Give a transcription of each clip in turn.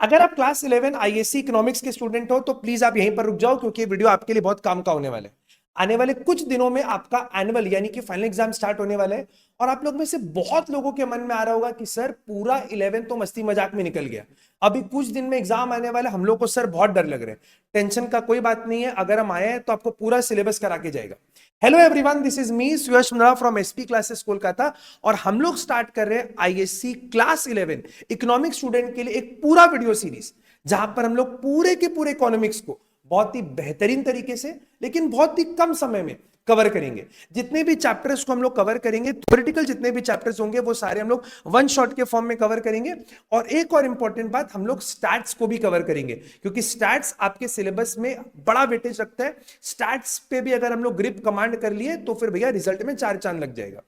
अगर आप class 11 ISC economics के स्टूडेंट हो तो प्लीज आप यहीं पर रुक जाओ, क्योंकि ये वीडियो आपके लिए बहुत काम का होने वाला है। आने वाले कुछ दिनों में आपका एनुअल यानी कि फाइनल एग्जाम स्टार्ट होने वाला है। और आप लोग में से बहुत लोगों के मन में आ रहा होगा कि सर पूरा 11 तो मस्ती मजाक में निकल गया, अभी कुछ दिन में एग्जाम आने वाला है, हम लोग को सर बहुत डर लग रहा है। टेंशन का कोई बात नहीं है, अगर हम आए हैं तो आपको पूरा सिलेबस करा के जाएगा। Hello everyone, this is me Suyash Mundra from SP classes Kolkata. और हम लोग स्टार्ट कर रहे हैं आईएससी क्लास 11 इकोनॉमिक्स स्टूडेंट के लिए एक पूरा वीडियो सीरीज, जहां पर हम लोग पूरे के पूरे इकोनॉमिक्स को बहुत ही बेहतरीन तरीके से लेकिन बहुत ही कम समय में कवर करेंगे। जितने भी चैप्टर्स को हम लोग कवर करेंगे, थ्योरेटिकल जितने भी चैप्टर्स होंगे वो सारे हम लोग वन शॉट के फॉर्म में कवर करेंगे। और एक और इंपॉर्टेंट बात, हम लोग स्टैट्स को भी कवर करेंगे, क्योंकि स्टैट्स आपके सिलेबस में बड़ा वेटेज रखता है। स्टैट्स पे भी अगर हम लोग ग्रिप कमांड कर लिए तो फिर भैया रिजल्ट में 4 चांद लग जाएगा।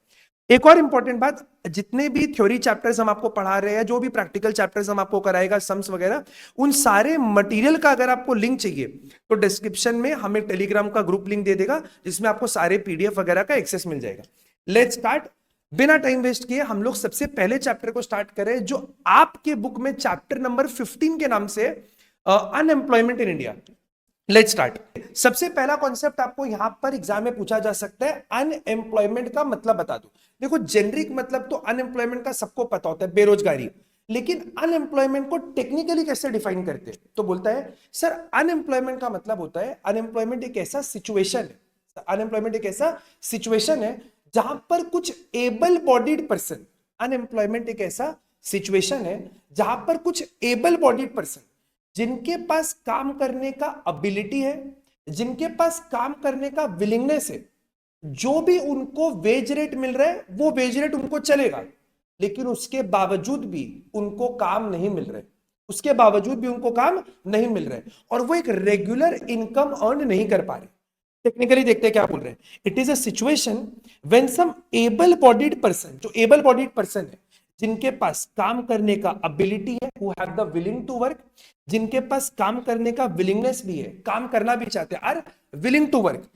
एक और इंपॉर्टेंट बात, जितने भी थ्योरी चैप्टर्स हम आपको पढ़ा रहे हैं, जो भी प्रैक्टिकल चैप्टर्स हम आपको कराएगा, सम्स वगैरह, उन सारे मटेरियल का अगर आपको लिंक चाहिए तो डिस्क्रिप्शन में हमें टेलीग्राम का ग्रुप लिंक दे देगा, जिसमें आपको सारे पीडीएफ वगैरह का एक्सेस मिल जाएगा। Let's start. बिना टाइम वेस्ट किए हम लोग सबसे पहले चैप्टर को स्टार्ट करें, जो आपके बुक में चैप्टर नंबर 15 के नाम से unemployment in India. Let's start. सबसे पहला कॉन्सेप्ट आपको यहां पर एग्जाम में पूछा जा सकता है, अनएम्प्लॉयमेंट का मतलब बता दो। देखो, जेनरिक मतलब तो अनएम्प्लॉयमेंट का सबको पता होता है, बेरोजगारी। लेकिन अनएम्प्लॉयमेंट को टेक्निकली कैसे डिफाइन करते हैं, तो बोलता है सर अनएम्प्लॉयमेंट का मतलब होता है, अनएम्प्लॉयमेंट एक ऐसा सिचुएशन है, अनएम्प्लॉयमेंट एक ऐसा सिचुएशन है जहां पर कुछ एबल बॉडीड पर्सन, अनएम्प्लॉयमेंट एक ऐसा सिचुएशन है जहां पर कुछ एबल बॉडीड पर्सन, जिनके पास काम करने का एबिलिटी है, जिनके पास काम करने का विलिंगनेस है, जो भी उनको वेज रेट मिल रहा है वो वेज रेट उनको चलेगा, लेकिन उसके बावजूद भी उनको काम नहीं मिल रहा है, उसके बावजूद भी उनको काम नहीं मिल रहा है, और वो एक रेगुलर इनकम अर्न नहीं कर पा रहे। टेक्निकली देखते हैं क्या बोल रहे हैं। It is a situation when some able bodied person, जो एबल बॉडीड पर्सन है, जिनके पास काम करने का एबिलिटी है, who have the willing to work, जिनके पास काम करने का विलिंगनेस भी है, काम करना भी चाहते हैं, are willing to work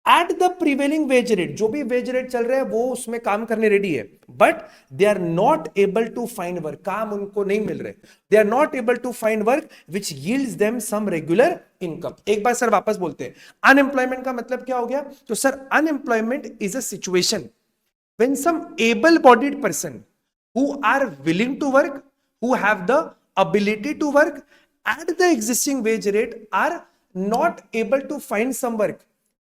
at the prevailing wage rate, जो भी वेज रेट चल रहा है वो उसमें काम करने रेडी है, but they are not able to find work, काम उनको नहीं मिल रहे, they are not able to find work which yields them some regular income. एक बार सर वापस बोलते हैं, अनएम्प्लॉयमेंट का मतलब क्या हो गया, तो sir unemployment is a situation when some able bodied person who are willing to work, who have the ability to work at the existing wage rate, are not able to find some work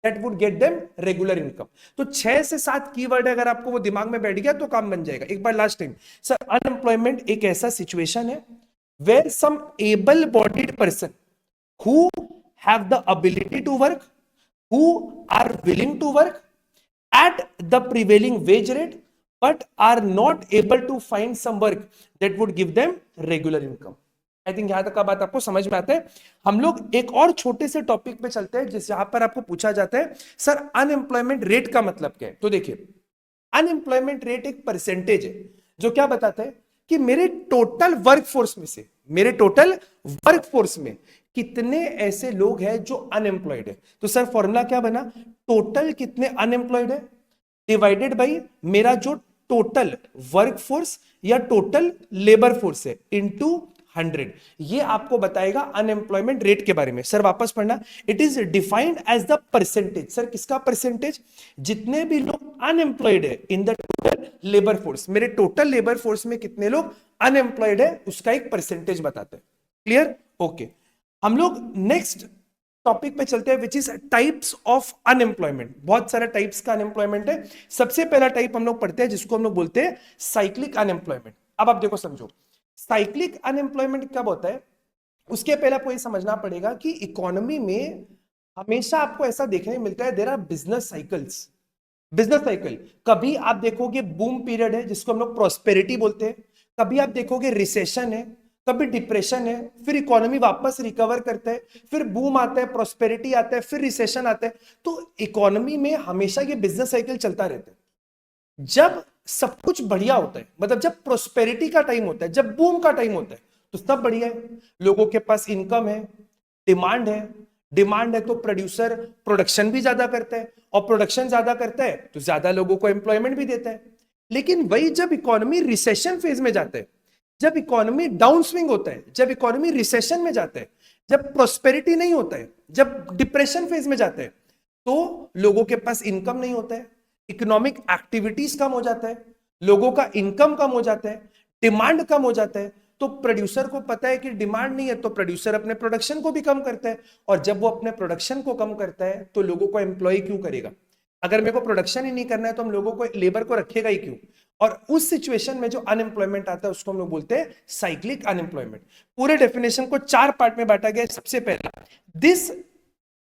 that would get them regular income। तो 6 से 7 keyword अगर आपको वो दिमाग में बैठ गया तो काम बन जाएगा। एक बार लास्ट टाइम, सर अनएम्प्लॉयमेंट एक ऐसा सिचुएशन है where some able bodied person who have the ability to work, who are willing to work at the prevailing wage rate, but are not able to find some work that would give them regular income। I think यहां तक का बात आपको समझ में आता है। हम लोग एक और छोटे से टॉपिक पे चलते हैं, जिस यहां पर आपको पूछा जाता है सर अनएम्प्लॉयमेंट रेट का मतलब क्या है। तो देखिए, अनएम्प्लॉयमेंट रेट एक परसेंटेज है जो क्या बताता है कि मेरे टोटल वर्कफोर्स में से, मेरे टोटल वर्कफोर्स में कितने ऐसे लोग हैं जो अनएम्प्लॉयड है। तो सर फॉर्मूला क्या बना, टोटल कितने अनएम्प्लॉयड है डिवाइडेड बाई मेरा जो टोटल वर्कफोर्स या टोटल लेबर फोर्स है इनटू 100। ये आपको बताएगा अनएम्प्लॉयमेंट रेट के बारे में। सर वापस पढ़ना, it is defined as the percentage. Sir किसका परसेंटेज, जितने भी लोग अनएम्प्लॉयड है in the total labour force, मेरे टोटल लेबर फोर्स में कितने लोग अनएम्प्लॉयड है उसका एक परसेंटेज बताते हैं। Clear, okay. हम लोग नेक्स्ट टॉपिक पे चलते हैं, which is types of unemployment. बहुत सारे टाइप्स का अनएम्प्लॉयमेंट है। सबसे पहला टाइप हम लोग पढ़ते हैं जिसको हम लोग बोलते हैं साइक्लिक अनएम्प्लॉयमेंट। अब आप देखो, समझो साइक्लिक अनएम्प्लॉयमेंट कब होता है। उसके पहले आपको ये समझना पड़ेगा कि इकोनॉमी में हमेशा आपको ऐसा देखने मिलता है, there are business cycles. Business cycle, कभी आप देखोगे बूम पीरियड है जिसको हम लोग प्रोस्पेरिटी बोलते हैं, कभी आप देखोगे रिसेशन है, कभी डिप्रेशन है, फिर इकोनॉमी वापस रिकवर करता है, फिर बूम आता है, प्रोस्पेरिटी आता है, फिर रिसेशन आता है। तो इकोनॉमी में हमेशा ये बिजनेस साइकिल चलता रहता है। जब सब कुछ बढ़िया होता है, मतलब जब प्रोस्पेरिटी का टाइम होता है, जब बूम का टाइम होता है, तो सब बढ़िया है, लोगों के पास इनकम है, डिमांड है, डिमांड है तो प्रोड्यूसर प्रोडक्शन भी ज्यादा करता है, और प्रोडक्शन ज्यादा करता है तो ज्यादा लोगों को एम्प्लॉयमेंट भी देता है। लेकिन वही जब इकोनॉमी रिसेशन फेज में जाता है, जब इकोनॉमी डाउन स्विंग होता है, जब इकोनॉमी रिसेशन में जाता है, जब प्रोस्पेरिटी नहीं होता है, जब डिप्रेशन फेज में जाता है, तो लोगों के पास इनकम नहीं होता है, इकोनॉमिक एक्टिविटीज कम हो जाता है, लोगों का इनकम कम हो जाता है, डिमांड कम हो जाता है। तो प्रोड्यूसर को पता है कि डिमांड नहीं है, तो प्रोड्यूसर अपने प्रोडक्शन को भी कम करता है, और जब वो अपने प्रोडक्शन को कम करता है तो लोगों को एम्प्लॉय क्यों करेगा? अगर मेरे को प्रोडक्शन ही नहीं करना है तो हम लोगों को, लेबर को रखेगा ही क्यों? और उस सिचुएशन में जो अनएम्प्लॉयमेंट आता है उसको हम लोग बोलते हैं साइक्लिक अनएम्प्लॉयमेंट। पूरे डेफिनेशन को 4 पार्ट में बांटा गया। सबसे पहला, this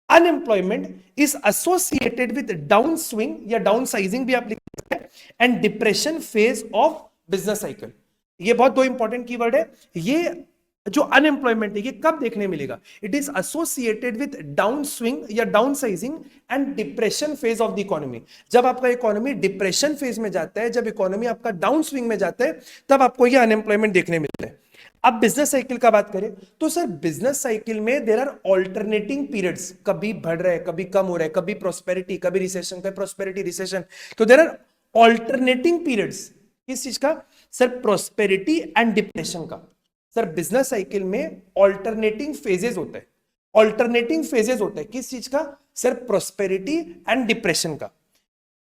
unemployment is associated with down swing या डाउन साइजिंग भी आप लिख सकते हैं, and depression phase of business cycle. ये बहुत दो इंपॉर्टेंट कीवर्ड है। ये जो अनएम्प्लॉयमेंट है ये कब देखने मिलेगा? It is associated with down swing या down sizing and depression phase of the economy. जब आपका इकोनॉमी डिप्रेशन फेज में जाता है, जब इकोनॉमी आपका डाउन स्विंग में जाता है, तब आपको ये अनएम्प्लॉयमेंट देखने मिलता है। अब बिजनेस साइकिल का बात करें तो सर बिजनेस साइकिल में देयर आर ऑल्टरनेटिंग पीरियड्स, कभी बढ़ रहा है, कभी कम हो रहा है, कभी प्रोस्पेरिटी, कभी रिसेशन, कभी प्रोस्पेरिटी रिसेशन। तो देयर आर ऑल्टरनेटिंग पीरियड्स। किस चीज का सर? प्रोस्पेरिटी एंड डिप्रेशन का। सर बिजनेस साइकिल में ऑल्टरनेटिंग फेजेस होते हैं, ऑल्टरनेटिंग फेजेस होते हैं। किस चीज का सर? प्रोस्पेरिटी एंड डिप्रेशन का।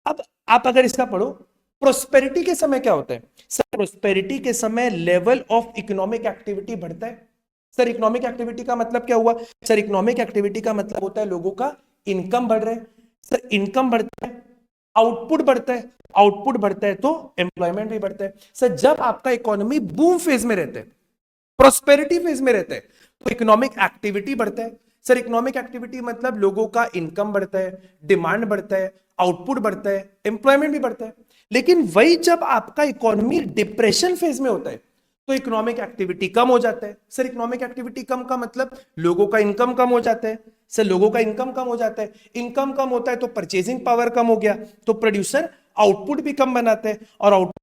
अब आप अगर इसका पढ़ो, प्रोस्पेरिटी के समय क्या होता है सर? प्रोस्पेरिटी के समय लेवल ऑफ इकोनॉमिक एक्टिविटी बढ़ता है। सर इकोनॉमिक एक्टिविटी का मतलब क्या हुआ? सर इकोनॉमिक एक्टिविटी का मतलब होता है लोगों का इनकम बढ़ रहा है। सर इनकम बढ़ता है, आउटपुट बढ़ता है, आउटपुट बढ़ता है तो एम्प्लॉयमेंट भी बढ़ता है। सर जब आपका इकोनॉमी बूम फेज में रहता है, प्रोस्पेरिटी फेज में रहता है, तो इकोनॉमिक एक्टिविटी बढ़ता है। सर इकोनॉमिक एक्टिविटी मतलब लोगों का इनकम बढ़ता है, डिमांड बढ़ता है, आउटपुट बढ़ता है, एम्प्लॉयमेंट भी बढ़ता है। लेकिन वही जब आपका इकोनॉमी डिप्रेशन फेज में होता है तो इकोनॉमिक एक्टिविटी कम हो जाता है। सर इकोनॉमिक एक्टिविटी कम का मतलब लोगों का इनकम कम हो जाता है। सर लोगों का इनकम कम हो जाता है, इनकम कम होता है तो परचेजिंग पावर कम हो गया, तो प्रोड्यूसर आउटपुट भी कम बनाते हैं, और आउटपुट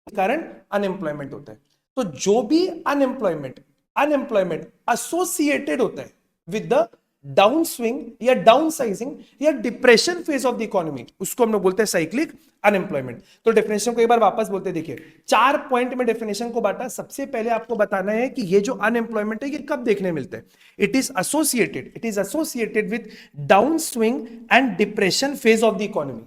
के कारण अनएम्प्लॉयमेंट होता है। तो जो भी अनएम्प्लॉयमेंट अनएम्प्लॉयमेंट एसोसिएटेड होता है विद द डाउन स्विंग या डाउन साइजिंग या depression phase of the economy, उसको हम लोग बोलते हैं साइक्लिक अनएम्प्लॉयमेंट। तो डेफिनेशन को एक बार वापस बोलते हैं। देखिए 4 पॉइंट में डेफिनेशन को बांटा। सबसे पहले आपको बताना है कि ये जो अनएम्प्लॉयमेंट है ये कब देखने मिलता है। It is associated with down swing and depression phase of the economy.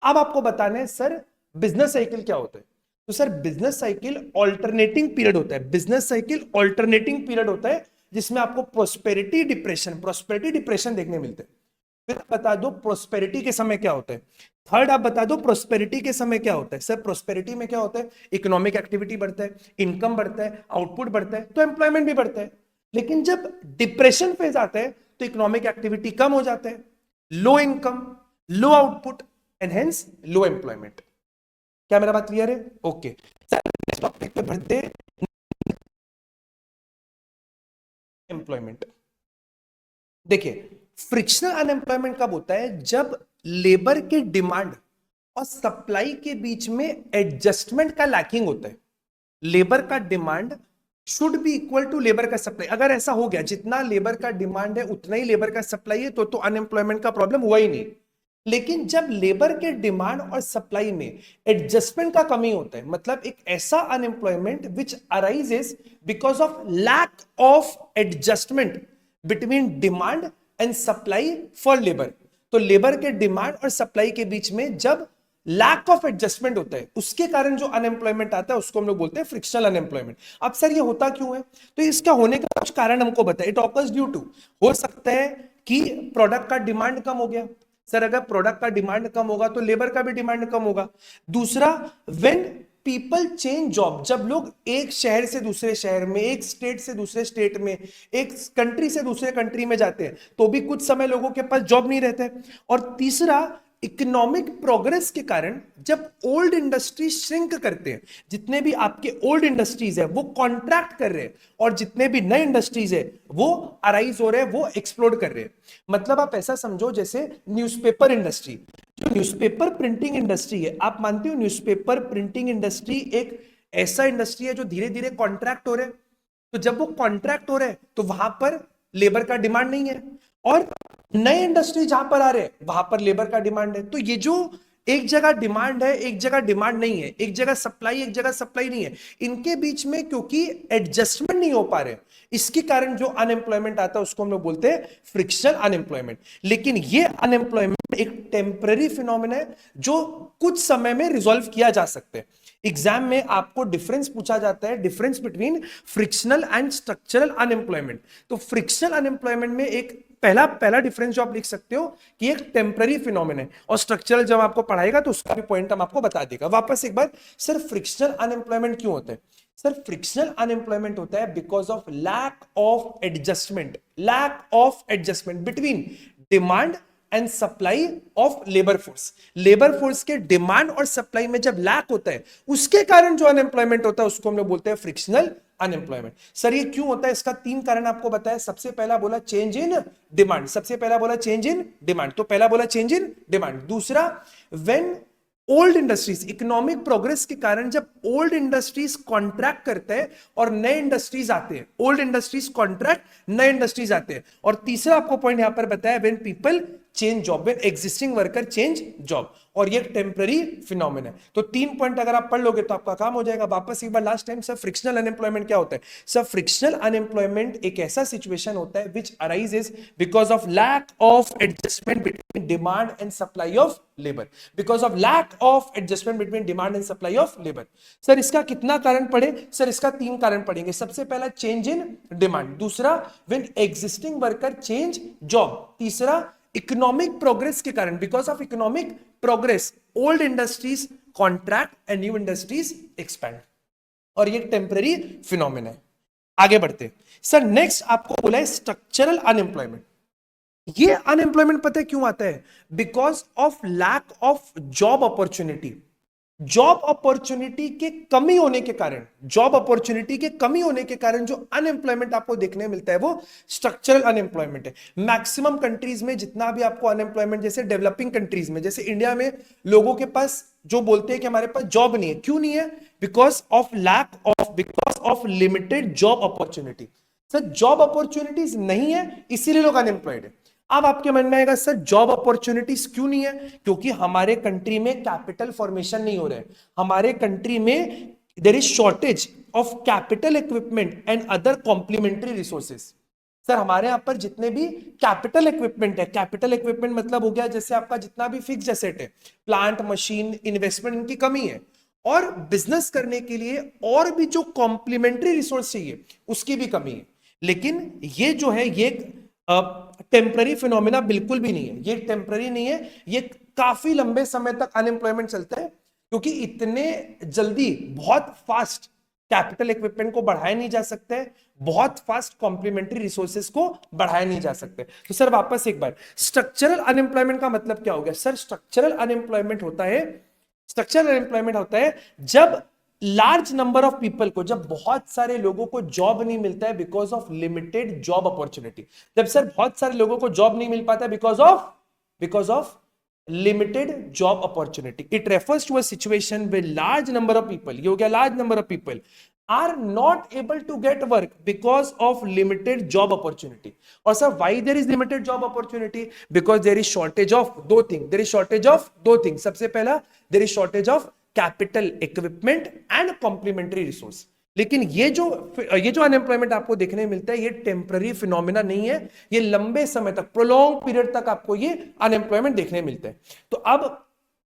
अब आपको बताना है सर बिजनेस साइकिल क्या होता है। तो sir business cycle alternating period होता है। बिजनेस साइकिल ऑल्टरनेटिंग पीरियड होता है जिसमें आपको प्रोस्पेरिटी डिप्रेशन देखने मिलते हैं। फिर आप बता दो प्रोस्पेरिटी के समय क्या होता है। थर्ड आप बता दो प्रोस्पेरिटी के समय क्या होता है। सर प्रोस्पेरिटी में क्या होता है? इकोनॉमिक एक्टिविटी बढ़ता है, इनकम बढ़ता है, आउटपुट बढ़ता है, तो एम्प्लॉयमेंट भी बढ़ता है। लेकिन जब डिप्रेशन फेज आता है तो इकोनॉमिक एक्टिविटी कम हो जाता है, low income, low output and hence low employment. क्या मेरा बात क्लियर है? ओके सर इस टॉपिक पे बढ़ते एम्प्लॉयमेंट। देखिए फ्रिक्शनल अनएम्प्लॉयमेंट कब होता है? जब लेबर के डिमांड और सप्लाई के बीच में एडजस्टमेंट का लैकिंग होता है। लेबर का demand should be equal to labour का सप्लाई। अगर ऐसा हो गया जितना लेबर का डिमांड है उतना ही लेबर का सप्लाई है तो अनएम्प्लॉयमेंट का प्रॉब्लम हुआ ही नहीं। लेकिन जब लेबर के डिमांड और सप्लाई में एडजस्टमेंट का कमी होता है, मतलब एक ऐसा unemployment which arises because of lack of adjustment between demand and supply for labour. तो लेबर के डिमांड और सप्लाई के बीच में जब लैक ऑफ एडजस्टमेंट होता है उसके कारण जो अनएम्प्लॉयमेंट आता है उसको हम लोग बोलते हैं फ्रिक्शनल अनएम्प्लॉयमेंट। अब सर ये होता क्यों है? तो इसका होने का कुछ कारण हमको बताए। इट ऑकर्स ड्यू टू, हो सकता है कि प्रोडक्ट का डिमांड कम हो गया। सर अगर प्रोडक्ट का डिमांड कम होगा तो लेबर का भी डिमांड कम होगा। दूसरा, व्हेन पीपल चेंज जॉब, जब लोग एक शहर से दूसरे शहर में, एक स्टेट से दूसरे स्टेट में, एक कंट्री से दूसरे कंट्री में जाते हैं तो भी कुछ समय लोगों के पास जॉब नहीं रहता है। और तीसरा, इकोनॉमिक प्रोग्रेस के कारण जब ओल्ड इंडस्ट्री श्रिंक करते हैं, जितने भी आपके ओल्ड इंडस्ट्रीज है वो कॉन्ट्रैक्ट कर रहे हैं और जितने भी नए इंडस्ट्रीज है वो अराइज हो रहे हैं, वो एक्सप्लोड कर रहे हैं। मतलब आप ऐसा समझो जैसे न्यूज़पेपर इंडस्ट्री, जो न्यूज़पेपर प्रिंटिंग इंडस्ट्री है, आप मानते हो न्यूज़पेपर प्रिंटिंग इंडस्ट्री एक ऐसा इंडस्ट्री है जो धीरे धीरे कॉन्ट्रैक्ट हो रहे हैं। तो जब वो कॉन्ट्रैक्ट हो रहे हैं तो वहां पर लेबर का डिमांड नहीं है, और नए इंडस्ट्री जहां पर आ रहे हैं वहां पर लेबर का डिमांड है। तो ये जो एक जगह डिमांड है, एक जगह डिमांड नहीं है, एक जगह सप्लाई, एक जगह सप्लाई नहीं है, इनके बीच में क्योंकि एडजस्टमेंट नहीं हो पा रहे, इसके कारण जो अनएम्प्लॉयमेंट आता है उसको हम लोग बोलते हैं फ्रिक्शनल अनएम्प्लॉयमेंट। लेकिन ये अनएम्प्लॉयमेंट एक टेम्पररी फिनोमेना है जो कुछ समय में रिजॉल्व किया जा सकता है। एग्जाम में आपको डिफरेंस पूछा जाता है, difference between frictional and structural unemployment. तो फ्रिक्शनल अनएम्प्लॉयमेंट में एक पहला डिफरेंस जो आप लिख सकते हो कि एक टेम्पररी फिनोमेना है, और स्ट्रक्चरल जब आपको पढ़ाएगा तो उसका भी पॉइंट हम आपको बता देगा। वापस एक बार, सर फ्रिक्शनल अनएम्प्लॉयमेंट क्यों होता है? सर फ्रिक्शनल अनएम्प्लॉयमेंट होता है because of lack of adjustment between demand and supply of labour force. Labour force के डिमांड और सप्लाई में जब लैक होता है उसके कारण जो अनएम्प्लॉयमेंट होता है उसको हम लोग बोलते हैं फ्रिक्शनल अनएम्प्लॉयमेंट। सर ये क्यों होता है? इसका 3 कारण आपको बताया। सबसे पहला बोला चेंज इन डिमांड, सबसे पहला बोला चेंज इन डिमांड, तो पहला बोला चेंज इन डिमांड। दूसरा, when old industries, economic progress के कारण जब ओल्ड इंडस्ट्रीज कॉन्ट्रैक्ट करते हैं और नए इंडस्ट्रीज आते हैं, ओल्ड इंडस्ट्रीज कॉन्ट्रैक्ट, नए इंडस्ट्रीज आते हैं। और तीसरा आपको पॉइंट यहां पर बताया, when people change job, when existing worker change job, और ये टेम्पररी फिनोमेना है। तो 3 पॉइंट अगर आप पढ़ लोगे तो आपका काम हो जाएगा। वापस एक बार last time, sir frictional unemployment क्या होता है? सर फ्रिक्शनल अनएम्प्लॉयमेंट एक ऐसा सिचुएशन होता है which arises because of lack of adjustment between demand and supply of labour, because of lack of adjustment between demand and supply of labour. Sir इसका कितना कारण पढ़े? सर इसका 3 कारण पढ़ेंगे। सबसे पहला चेंज इन डिमांड, दूसरा when existing worker change job, तीसरा इकोनॉमिक प्रोग्रेस के कारण, because of economic progress old industries contract and new industries expand, और ये टेम्पररी फिनोमेना है। आगे बढ़ते। सर नेक्स्ट आपको बोला है स्ट्रक्चरल अनएम्प्लॉयमेंट। ये अनएम्प्लॉयमेंट पता है क्यों आता है? Because of lack of job opportunity. Job opportunity के कमी होने के कारण, जॉब अपॉर्चुनिटी के कमी होने के कारण जो अनएम्प्लॉयमेंट आपको देखने मिलता है वो स्ट्रक्चरल अनएम्प्लॉयमेंट है। मैक्सिमम कंट्रीज में जितना भी आपको अनएम्प्लॉयमेंट, जैसे डेवलपिंग कंट्रीज में, जैसे इंडिया में लोगों के पास जो बोलते हैं कि हमारे पास जॉब नहीं है, क्यों नहीं है? Because of limited job opportunity. Sir job opportunities नहीं है इसीलिए लोग अनएम्प्लॉयड है। अब आपके मन में आएगा सर जॉब अपॉर्चुनिटीज क्यों नहीं है? क्योंकि हमारे कंट्री में कैपिटल फॉर्मेशन नहीं हो रहा है, हमारे कंट्री में there is shortage of capital equipment and other complementary resources. Sir हमारे यहां पर जितने भी कैपिटल इक्विपमेंट है, कैपिटल इक्विपमेंट मतलब हो गया जैसे आपका जितना भी फिक्स एसेट है, प्लांट, मशीन, इन्वेस्टमेंट, इनकी कमी है। और बिजनेस करने के लिए और भी जो कॉम्प्लीमेंट्री रिसोर्स चाहिए उसकी भी कमी है। लेकिन ये जो है ये टेम्पररी फिनोमेना बिल्कुल भी नहीं है, ये टेम्पररी नहीं है, ये काफी लंबे समय तक अनएम्प्लॉयमेंट चलता है, क्योंकि इतने जल्दी बहुत फास्ट कैपिटल इक्विपमेंट को बढ़ाया नहीं जा सकता है, बहुत फास्ट कॉम्प्लीमेंट्री रिसोर्सेज को बढ़ाया नहीं जा सकते। तो सर वापस एक बार, स्ट्रक्चरल अनएम्प्लॉयमेंट का मतलब क्या हो गया? सर स्ट्रक्चरल अनएम्प्लॉयमेंट होता है जब लार्ज नंबर ऑफ पीपल को, जब बहुत सारे लोगों को जॉब नहीं मिलता है because of limited job opportunity. जब सर बहुत सारे लोगों को जॉब नहीं मिल पाता because of limited job opportunity. It refers to a situation with large number of people, ये हो गया large number of people are not able to get work because of limited job opportunity. और sir why there is limited job opportunity? Because there is shortage of दो thing. सबसे पहला, there is shortage of capital equipment and complementary resource. लेकिन ये जो unemployment आपको देखने मिलता है ये टेम्पररी फिनोमेना नहीं है, ये लंबे समय तक, प्रोलॉन्ग पीरियड तक आपको ये अनएम्प्लॉयमेंट देखने मिलता है। तो अब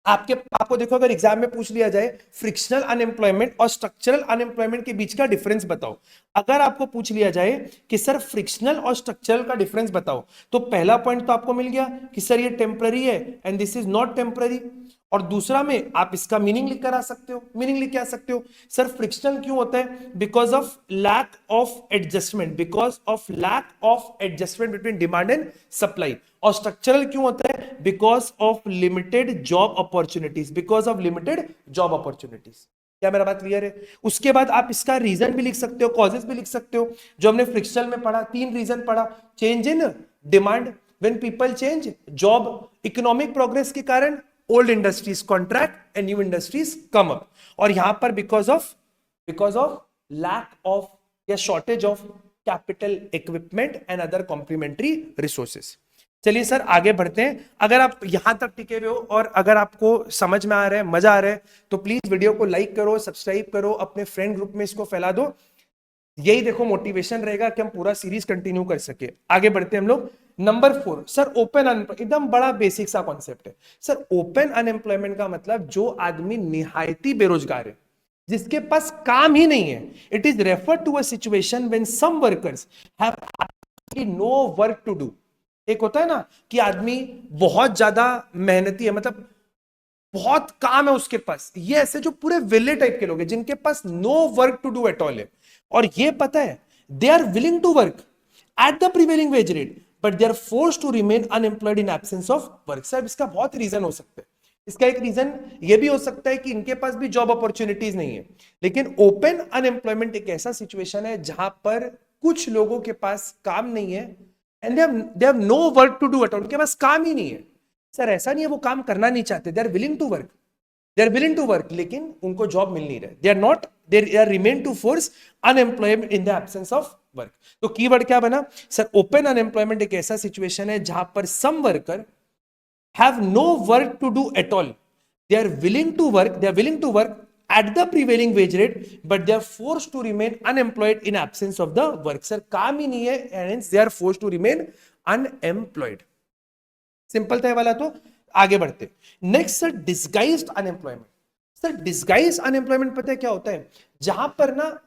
आपको देखो, अगर एग्जाम में पूछ लिया जाए फ्रिक्शनल अनएम्प्लॉयमेंट और स्ट्रक्चरल अनएम्प्लॉयमेंट के बीच का डिफरेंस बताओ, अगर आपको पूछ लिया जाए कि सर फ्रिक्शनल और स्ट्रक्चरल का डिफरेंस बताओ, तो पहला पॉइंट तो आपको मिल गया कि सर ये टेम्पररी है and this is not temporary. और दूसरा में आप इसका मीनिंग लिख आ सकते हो, सर फ्रिक्शनल क्यों होता है? Because of lack of adjustment between demand and supply. और स्ट्रक्चरल क्यों होता है? Because of limited job opportunities. क्या मेरा बात क्लियर है? उसके बाद आप इसका रीजन भी लिख सकते हो, कॉजेस भी लिख सकते हो, जो हमने फ्रिक्शनल में पढ़ा, 3 रीजन पढ़ा। Change in demand, when people change job, economic progress के कारण old industries contract and new industries come up, और यहां पर बिकॉज ऑफ लैक ऑफ या shortage of capital equipment and other complementary resources. चलिए सर आगे बढ़ते हैं। अगर आप यहां तक टिके हुए हो और अगर आपको समझ में आ रहा है, मजा आ रहा है, तो प्लीज वीडियो को लाइक करो, सब्सक्राइब करो, अपने फ्रेंड ग्रुप में इसको फैला दो। यही देखो मोटिवेशन रहेगा कि हम पूरा सीरीज कंटिन्यू कर सके। आगे बढ़ते हैं हम लोग। नंबर 4 सर ओपन अनएम्प्लॉयमेंट, एकदम बड़ा बेसिक सा कॉन्सेप्ट है सर। ओपन अनएम्प्लॉयमेंट का मतलब जो आदमी निहायती बेरोजगार है, जिसके पास काम ही नहीं है। It is refer to a situation when some workers have no work to do. एक होता है ना कि आदमी बहुत ज्यादा मेहनती है, मतलब बहुत काम है उसके पास, ये ऐसे जो पूरे विले टाइप के लोग हैं जिनके पास no work to do at all है। और ये पता है they are willing to work at the prevailing wage rate, but they are forced to remain unemployed in absence of work. Sir इसका बहुत रीजन हो सकता है। इसका एक रीजन ये भी हो सकता है कि इनके पास भी जॉब अपॉर्चुनिटीज नहीं है। लेकिन ओपन अनएम्प्लॉयमेंट एक ऐसा सिचुएशन है जहां पर कुछ लोगों के पास काम नहीं है and they have no work to do at all, उनके पास काम ही नहीं है। सर ऐसा नहीं है वो काम करना नहीं चाहते, they are willing to work, they are willing to work, लेकिन उनको जॉब मिल नहीं रहा है। They are not, they are remain to force unemployment in the absence of work. तो कीवर्ड क्या बना सर? ओपन अनएम्प्लॉयमेंट एक ऐसा सिचुएशन है जहां पर some worker have no work to do at all, they are willing to work, they are willing to work at the prevailing wage rate, but they are forced to remain unemployed in absence of the work. Sir काम ही नहीं है and hence they are forced to remain unemployed. Simple था ये वाला। तो आगे बढ़ते next sir, disguised unemployment. Sir disguised unemployment पता है क्या होता है? जहां पर ना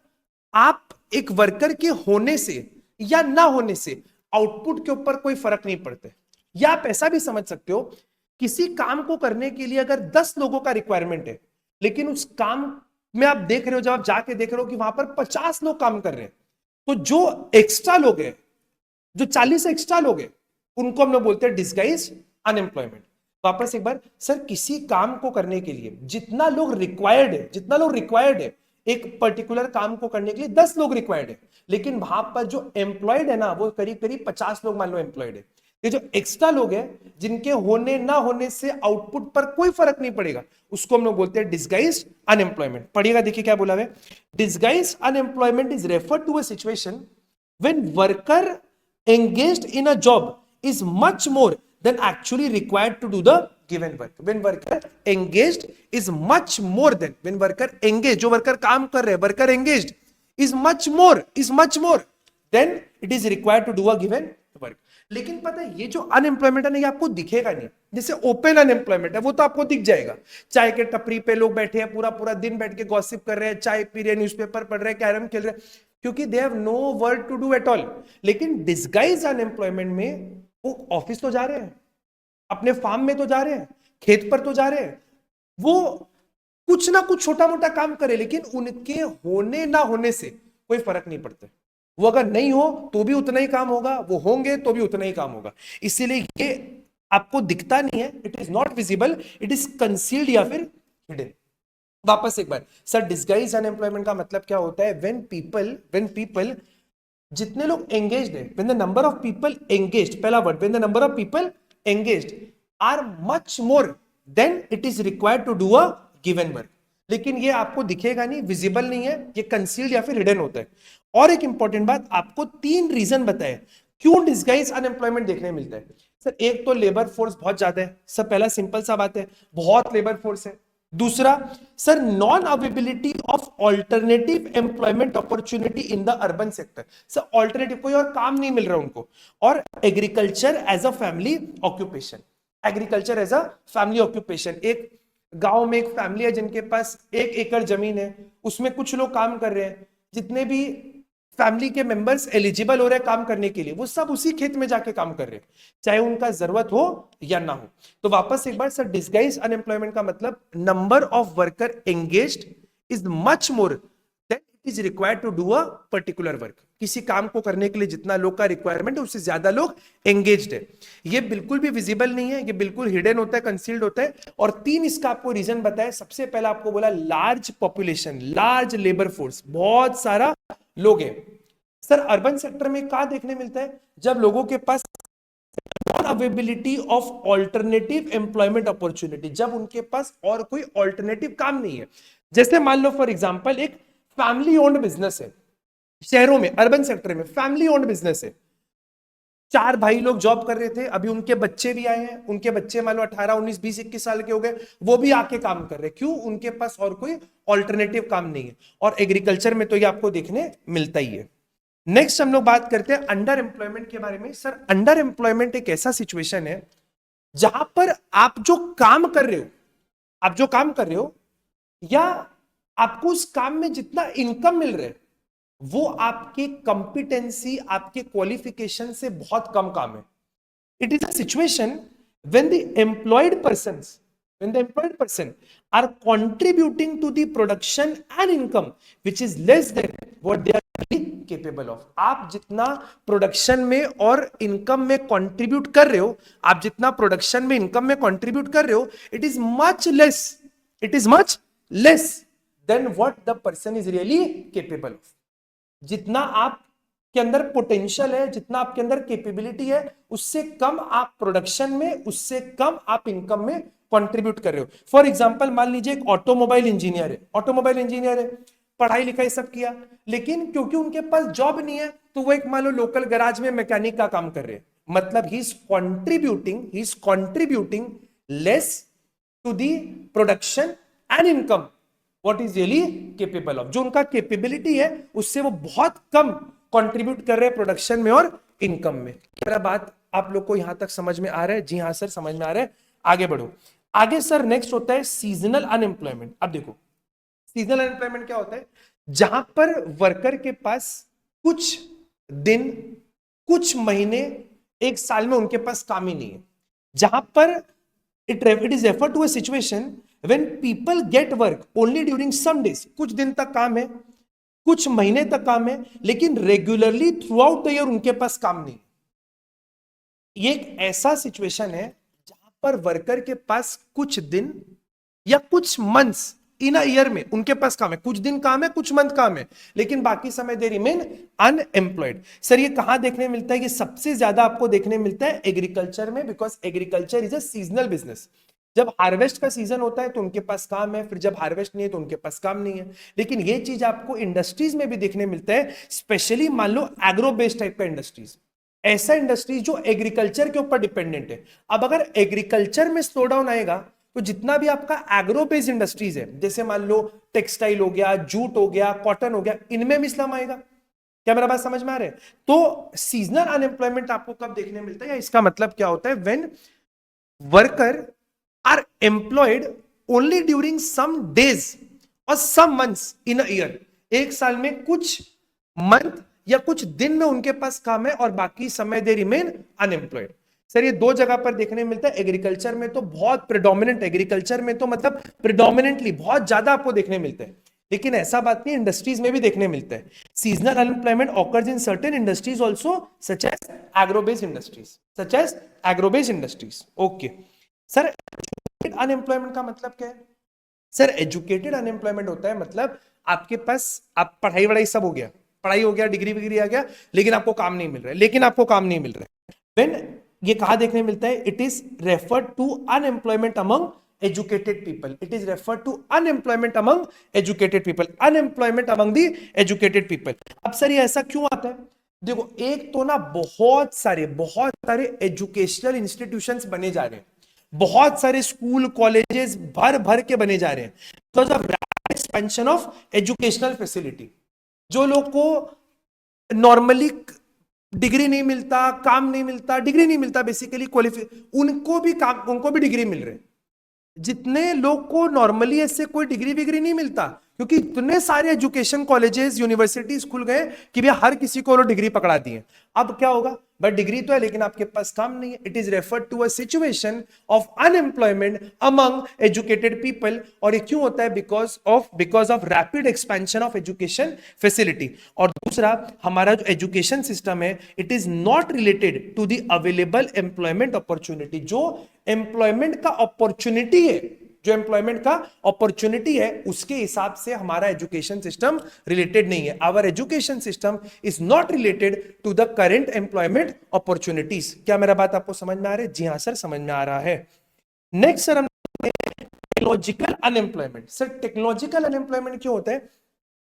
आप एक वर्कर के होने से या ना होने से आउटपुट के ऊपर कोई फर्क नहीं पड़ता। या आप ऐसा भी समझ सकते हो, किसी काम को करने के लिए अगर 10 लोगों का रिक्वायरमेंट है, लेकिन उस काम में आप देख रहे हो, जब आप जाके देख रहे हो कि वहां पर 50 लोग काम कर रहे हैं, तो जो एक्स्ट्रा लोग हैं, जो 40 एक्स्ट्रा लोग हैं, उनको हम लोग बोलते हैं डिस्गाइज अनएम्प्लॉयमेंट। वापस एक बार सर, किसी काम को करने के लिए जितना लोग रिक्वायर्ड है, जितना लोग रिक्वायर्ड है एक पर्टिकुलर काम को करने के लिए 10 लोग रिक्वायर्ड है, लेकिन वहां पर जो एम्प्लॉयड है ना वो करीब करीब 50 लोग मान लो एम्प्लॉयड है। ये जो एक्स्ट्रा लोग हैं जिनके होने ना होने से आउटपुट पर कोई फर्क नहीं पड़ेगा, उसको हम लोग बोलते हैं डिस्गाइज्ड अनएम्प्लॉयमेंट। पढ़िएगा, देखिए क्या बोला है। Disguised unemployment is refer to a situation when worker engaged in a job is much more than actually required to do the given work. When worker engaged is much more than, when worker engaged, जो worker काम कर रहे हैं, worker engaged is much more than it is required to do a given work. लेकिन पता है ये जो अनएम्प्लॉयमेंट है ना, ये आपको दिखेगा नहीं। जैसे ओपन अनएम्प्लॉयमेंट है वो तो आपको दिख जाएगा, चाय के टपरी पे लोग बैठे हैं, पूरा पूरा दिन बैठ के गॉसिप कर रहे हैं, चाय पी रहे हैं, न्यूज़पेपर पढ़ रहे हैं, कैरम खेल रहे हैं, क्योंकि they have no work to do at all. लेकिन डिस्गाइज अनएम्प्लॉयमेंट में वो ऑफिस तो जा रहे हैं, अपने फार्म में तो जा रहे हैं, खेत पर तो जा रहे हैं, वो कुछ ना कुछ छोटा मोटा काम करे, लेकिन उनके होने ना होने से कोई फर्क नहीं पड़ता। वो अगर नहीं हो तो भी उतना ही काम होगा, वो होंगे तो भी उतना ही काम होगा। इसीलिए ये आपको दिखता नहीं है, it is not visible, it is concealed या फिर हिडन। वापस एक बार सर, डिस्गाइज अनएम्प्लॉयमेंट का मतलब क्या होता है? व्हेन पीपल जितने लोग एंगेज्ड है, when the number of people engaged, पहला word, when the number of people engaged are much more than it is required to do a given work. लेकिन ये आपको दिखेगा नहीं, विजिबल नहीं है, ये कंसील्ड या फिर हिडन होता है। और एक इंपॉर्टेंट बात, आपको 3 रीजन बताए क्यों डिस्गाइज अनएम्प्लॉयमेंट देखने मिलता है। सर एक तो लेबर फोर्स बहुत ज्यादा है, सर पहला सिंपल सा बात है, बहुत लेबर फोर्स है। दूसरा sir, non availability of alternative employment opportunity in the urban sector. Sir alternative कोई और काम नहीं मिल रहा उनको। और agriculture as a family occupation, agriculture as a family occupation, एक गांव में एक फैमिली है जिनके पास 1 एकड़ जमीन है, उसमें कुछ लोग काम कर रहे हैं, जितने भी फैमिली के मेंबर्स एलिजिबल हो रहे हैं काम करने के लिए, वो सब उसी खेत में जाके काम कर रहे हैं, चाहे उनका जरूरत हो या ना हो। तो वापस एक बार सर, डिस्गाइज अनएम्प्लॉयमेंट का मतलब number of worker engaged is much more than it is required to do a particular work. किसी काम को करने के लिए जितना लोग का रिक्वायरमेंट है उससे ज्यादा लोग एंगेज्ड है। ये बिल्कुल भी विजिबल नहीं है, ये बिल्कुल हिडन होता है, कंसील्ड होता है। और 3 इसका आपको रीजन बताया। सबसे पहला आपको बोला large population, large labour force, बहुत सारा लोग हैं। सर अर्बन सेक्टर में क्या देखने मिलता है? जब लोगों के पास non availability of alternative employment opportunity, जब उनके पास और कोई ऑल्टरनेटिव काम नहीं है। जैसे मान लो फॉर एग्जांपल एक फैमिली ओन्ड बिजनेस है, शहरों में अर्बन सेक्टर में फैमिली ओन्ड बिजनेस है, 4 भाई लोग जॉब कर रहे थे, अभी उनके बच्चे भी आए हैं, उनके बच्चे मान लो 18 19 20 21 साल के हो गए, वो भी आके काम कर रहे हैं। क्यों? उनके पास और कोई ऑल्टरनेटिव काम नहीं है। और एग्रीकल्चर में तो ये आपको देखने मिलता ही है। नेक्स्ट हम लोग बात करते हैं अंडर एम्प्लॉयमेंट के बारे में। सर, अंडर एम्प्लॉयमेंट एक ऐसा सिचुएशन है जहां पर आप जो काम कर रहे हो, आप जो काम कर रहे हो या आपको उस काम में जितना इनकम मिल रहा है वो आपके कंपिटेंसी, आपके क्वालिफिकेशन से बहुत कम काम है। It is a situation when the employed persons when the employed person are contributing to the production and income which is less than what they are really capable of। आप जितना production में और income में contribute कर रहे हो, आप जितना प्रोडक्शन में इनकम में कंट्रीब्यूट कर रहे हो, it is much less, it is much less than what the person is really capable of. जितना आप के अंदर पोटेंशियल है, जितना आपके अंदर कैपेबिलिटी है, उससे कम आप प्रोडक्शन में, उससे कम आप इनकम में कंट्रीब्यूट कर रहे हो। फॉर एग्जांपल मान लीजिए एक ऑटोमोबाइल इंजीनियर है, ऑटोमोबाइल इंजीनियर है, पढ़ाई लिखाई सब किया, लेकिन क्योंकि उनके पास जॉब नहीं है तो वो एक मान लो लोकल गैराज में मैकेनिक का काम कर रहे हैं। मतलब he is contributing less to the production and income what is really capable of. जो उनका कैपेबिलिटी है उससे वो बहुत कम कंट्रीब्यूट कर रहे हैं प्रोडक्शन में और इनकम में। मेरा बात आप लोग को यहां तक समझ में आ रहा है? जी हाँ सर, समझ में आ रहा है। आगे बढ़ो। आगे सर नेक्स्ट होता है सीजनल अनएम्प्लॉयमेंट। अब देखो सीजनल अनएम्प्लॉयमेंट क्या होता है? जहां पर वर्कर के पास कुछ दिन, कुछ महीने, एक साल में उनके पास काम ही नहीं है। जहां पर it is refer to a situation when people get work only during some days. कुछ दिन तक काम है, कुछ महीने तक काम है, लेकिन regularly through out the year उनके पास काम नहीं। ये एक ऐसा सिचुएशन है जहां पर वर्कर के पास कुछ दिन या कुछ मंथ्स इन अ ईयर में उनके पास काम है, कुछ दिन काम है, कुछ मंथ काम है, लेकिन बाकी समय दे रिमेन अनएम्प्लॉयड। सर ये कहां देखने मिलता है? कि सबसे ज्यादा आपको देखने मिलता है एग्रीकल्चर में, because agriculture is a seasonal business. जब हार्वेस्ट का सीजन होता है तो उनके पास काम है, फिर जब हार्वेस्ट नहीं है तो उनके पास काम नहीं है। लेकिन ये चीज आपको इंडस्ट्रीज में भी देखने मिलता है, स्पेशली मान लो एग्रो बेस्ड टाइप का इंडस्ट्रीज, ऐसा इंडस्ट्रीज जो एग्रीकल्चर के ऊपर डिपेंडेंट है। अब अगर एग्रीकल्चर में स्लो डाउन आएगा तो जितना भी आपका एग्रो बेस्ड इंडस्ट्रीज है, जैसे मान लो टेक्सटाइल हो गया, जूट हो गया, कॉटन हो गया, इनमें भी स्लम आएगा। क्या मेरा बात समझ में आ रहा है? तो सीजनल अनएम्प्लॉयमेंट आपको कब देखने मिलता है, या इसका मतलब क्या होता है? When worker are employed only during some days or some months in a year। एक साल में कुछ मंथ या कुछ दिन में उनके पास काम है और बाकी समय दे रिमेन अनएम्प्लॉयड। सर ये दो जगह पर देखने मिलता है। एग्रीकल्चर में तो बहुत प्रिडोमिनेंट, एग्रीकल्चर में तो मतलब प्रिडोमिनेंटली बहुत ज्यादा आपको देखने मिलता है, लेकिन ऐसा बात नहीं, इंडस्ट्रीज में भी देखने मिलता है। Seasonal unemployment occurs in certain industries also such as agro based industries, such as agro based industries. Okay sir, unemployment का मतलब क्या है? सर एजुकेटेड अनएम्प्लॉयमेंट होता है मतलब आपके पास, आप पढ़ाई वढ़ाई सब हो गया, पढ़ाई हो गया, डिग्री विग्री आ गया, लेकिन आपको काम नहीं मिल रहा है, लेकिन आपको काम नहीं मिल रहा है। व्हेन ये कहां देखने मिलता है? It is referred to unemployment among educated people. It is referred to unemployment among educated people, unemployment among the educated people. अब सर ये ऐसा क्यों आता है? देखो एक तो ना बहुत सारे एजुकेशनल इंस्टीट्यूशंस बने जा रहे हैं, बहुत सारे स्कूल कॉलेजेस भर भर के बने जा रहे हैं because of rapid expansion of educational facility. जो लोग को नॉर्मली डिग्री नहीं मिलता, काम नहीं मिलता, डिग्री नहीं मिलता बेसिकली उनको भी काम, उनको भी डिग्री मिल रहे हैं। जितने लोग को नॉर्मली ऐसे कोई डिग्री विग्री नहीं मिलता, क्योंकि इतने सारे एजुकेशन कॉलेजेस यूनिवर्सिटीज खुल गए कि भैया हर किसी को डिग्री पकड़ा दी है। अब क्या होगा? बट डिग्री तो है लेकिन आपके पास काम नहीं है। It is referred to a situation of unemployment among educated people. और ये क्यों होता है? Because of rapid expansion of education facility. और दूसरा, हमारा जो एजुकेशन सिस्टम है it is not related to the available employment opportunity. जो एम्प्लॉयमेंट का अपॉर्चुनिटी है, जो एम्प्लॉयमेंट का अपॉर्चुनिटी है, उसके हिसाब से हमारा एजुकेशन सिस्टम रिलेटेड नहीं है। Our education system is not related to the current employment opportunities. क्या मेरा बात आपको समझ में आ रहा है? जी हाँ सर, समझ में आ रहा है। नेक्स्ट सर, हम technological unemployment. Sir technological unemployment क्यों होता है?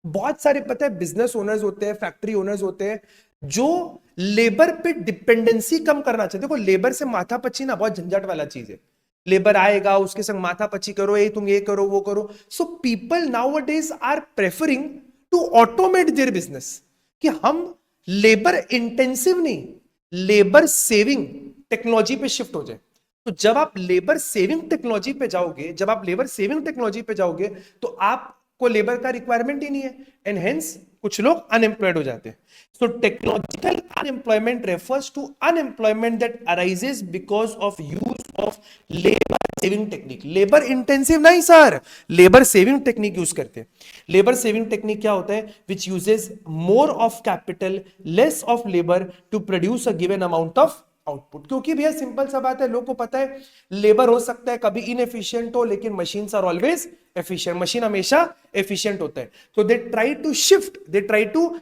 बहुत सारे पता है बिजनेस ओनर्स होते हैं, फैक्ट्री ओनर्स होते हैं जो लेबर पे डिपेंडेंसी कम करना चाहिए। देखो लेबर से माथापच्ची ना बहुत झंझट वाला चीज है। लेबर आएगा, उसके संग माथापच्ची करो, ये तुम ये करो वो करो। So people nowadays are preferring to automate their business, कि हम लेबर इंटेंसिव नहीं, लेबर सेविंग टेक्नोलॉजी पे शिफ्ट हो जाए। तो जब आप लेबर सेविंग टेक्नोलॉजी पे जाओगे, जब आप लेबर सेविंग टेक्नोलॉजी पे जाओगे, तो आपको लेबर का रिक्वायरमेंट ही नहीं है, एंड हेंस कुछ लोग अनएम्प्लॉयड हो जाते हैं। So technological unemployment refers to unemployment that arises because of use of labour saving technique. Labour intensive नहीं sir, labour saving technique use करते हैं। लेबर सेविंग टेक्निक क्या होता है? Which uses more of capital, less of labour to produce a given amount of output. क्योंकि भैया simple सा बात है, लोग को पता है लेबर हो सकता है कभी इनएफिशिएंट हो, लेकिन machines are always efficient, machine हमेशा एफिशिएंट होता है। तो they try to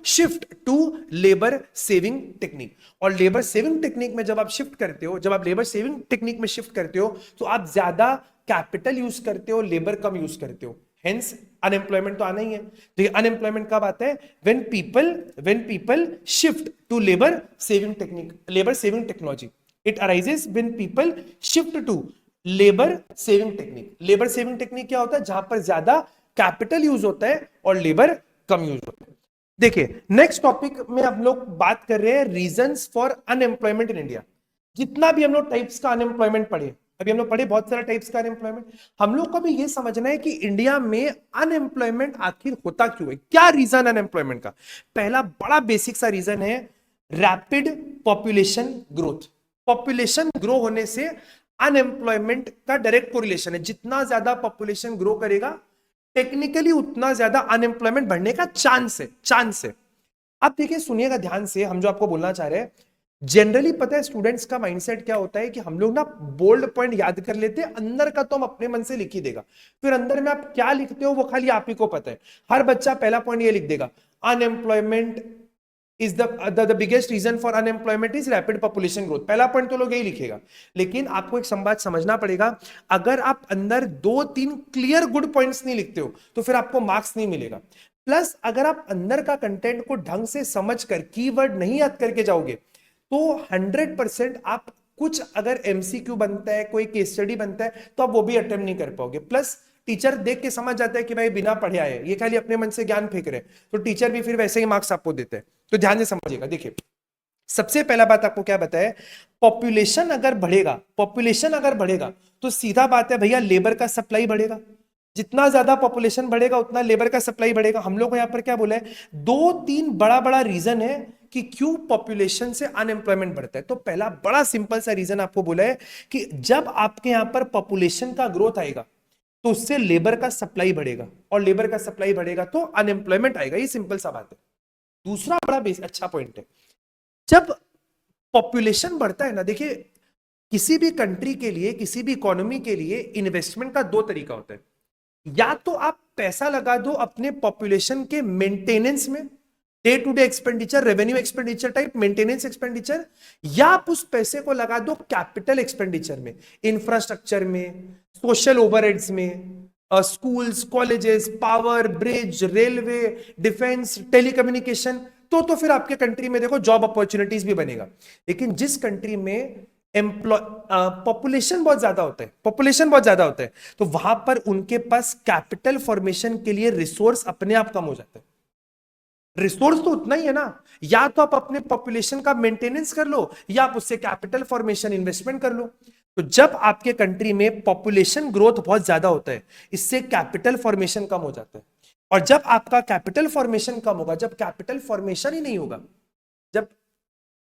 shift to labour saving technique. और लेबर सेविंग टेक्निक में जब आप शिफ्ट करते हो, जब आप लेबर सेविंग टेक्निक में शिफ्ट करते हो, तो आप ज्यादा कैपिटल यूज करते हो, लेबर कम यूज करते हो, हेंस अनएम्प्लॉयमेंट तो आना ही है। तो ये अनएम्प्लॉयमेंट कब आता है? When people shift to labour saving technique, labour saving technology. It arises when people shift to labour saving technique. Labour saving technique क्या होता है? जहां पर ज्यादा कैपिटल यूज होता है और लेबर कम यूज होता है। देखिए नेक्स्ट टॉपिक में हम लोग बात कर रहे हैं reasons for unemployment in India. जितना भी हम लोग टाइप्स का अनएम्प्लॉयमेंट पढ़े, अभी हम लोग पढ़े बहुत सारे टाइप्स का अनएम्प्लॉयमेंट, हम लोग को भी ये समझना है कि इंडिया में अनएम्प्लॉयमेंट आखिर होता क्यों है, क्या रीजन अनएम्प्लॉयमेंट का। पहला बड़ा बेसिक सा रीजन है rapid population growth. Population grow होने से अनएम्प्लॉयमेंट का डायरेक्ट कोरिलेशन है। जितना ज्यादा पॉपुलेशन ग्रो करेगा, टेक्निकली उतना ज्यादा अनएम्प्लॉयमेंट बढ़ने का चांस है। अब देखिए सुनिएगा ध्यान से, हम जो आपको बोलना चाह रहे हैं, जनरली पता है स्टूडेंट्स का माइंडसेट क्या होता है कि हम लोग ना बोल्ड पॉइंट याद कर लेते हैं, अंदर का तो हम अपने मन से लिख ही देगा, फिर अंदर में आप क्या लिखते हो वो खाली आप ही को पता है। हर बच्चा पहला पॉइंट ये लिख देगा, unemployment is the biggest reason for unemployment is rapid population growth. पहला पॉइंट तो लोग यही लिखेगा। लेकिन आपको एक संवाद समझना पड़ेगा, अगर आप अंदर 2-3 क्लियर गुड पॉइंट्स नहीं लिखते हो तो फिर आपको मार्क्स नहीं मिलेगा। प्लस अगर आप अंदर का कंटेंट को ढंग से समझ कर कीवर्ड नहीं याद करके जाओगे तो 100% आप कुछ, अगर एमसीक्यू बनता है, कोई केस स्टडी बनता है, तो आप वो भी अटेम्प्ट नहीं कर पाओगे। प्लस टीचर देख के समझ जाता है कि भाई बिना पढ़े आए, ये खाली अपने मन से ज्ञान फेंक रहे, तो टीचर भी फिर वैसे ही मार्क्स आपको देते हैं। तो ध्यान से समझिएगा। देखिए सबसे पहला बात आपको क्या बताया, पॉपुलेशन अगर बढ़ेगा तो सीधा बात है भैया लेबर का सप्लाई बढ़ेगा। जितना ज्यादा पॉपुलेशन बढ़ेगा उतना लेबर का सप्लाई बढ़ेगा। हम लोग को यहां पर क्या बोला है, 2-3 बड़ा बड़ा रीजन है कि क्यों पॉपुलेशन से अनएम्प्लॉयमेंट बढ़ता है। तो पहला बड़ा सिंपल सा रीजन आपको बोला है कि जब आपके यहां पर पॉपुलेशन का ग्रोथ आएगा तो उससे लेबर का सप्लाई बढ़ेगा, और लेबर का सप्लाई बढ़ेगा तो अनएम्प्लॉयमेंट आएगा। ये सिंपल सा बात है। दूसरा बड़ा अच्छा पॉइंट है, जब पॉपुलेशन बढ़ता है ना, देखिए किसी भी कंट्री के लिए, किसी भी इकोनॉमी के लिए इन्वेस्टमेंट का 2 तरीका होता है। या तो आप पैसा लगा दो अपने पॉपुलेशन के मेंटेनेंस में, day to day expenditure, revenue expenditure type maintenance expenditure, या आप उस पैसे को लगा दो कैपिटल एक्सपेंडिचर में, इंफ्रास्ट्रक्चर में, सोशल ओवरहेड्स में, schools, colleges, power, bridge, railway, defence, telecommunication. तो फिर आपके कंट्री में देखो जॉब अपॉर्चुनिटीज भी बनेगा। लेकिन जिस कंट्री में पॉपुलेशन बहुत ज्यादा होता है, तो वहां पर उनके पास कैपिटल फॉर्मेशन के लिए रिसोर्स अपने आप कम हो जाता है। रिसोर्स तो उतना ही है ना, या तो आप अपने पॉपुलेशन का मेंटेनेंस कर लो, या आप उससे कैपिटल फॉर्मेशन इन्वेस्टमेंट कर लो। तो जब आपके कंट्री में पॉपुलेशन ग्रोथ बहुत ज्यादा होता है, इससे कैपिटल फॉर्मेशन कम हो जाता है। और जब आपका कैपिटल फॉर्मेशन कम होगा, जब कैपिटल फॉर्मेशन ही नहीं होगा, जब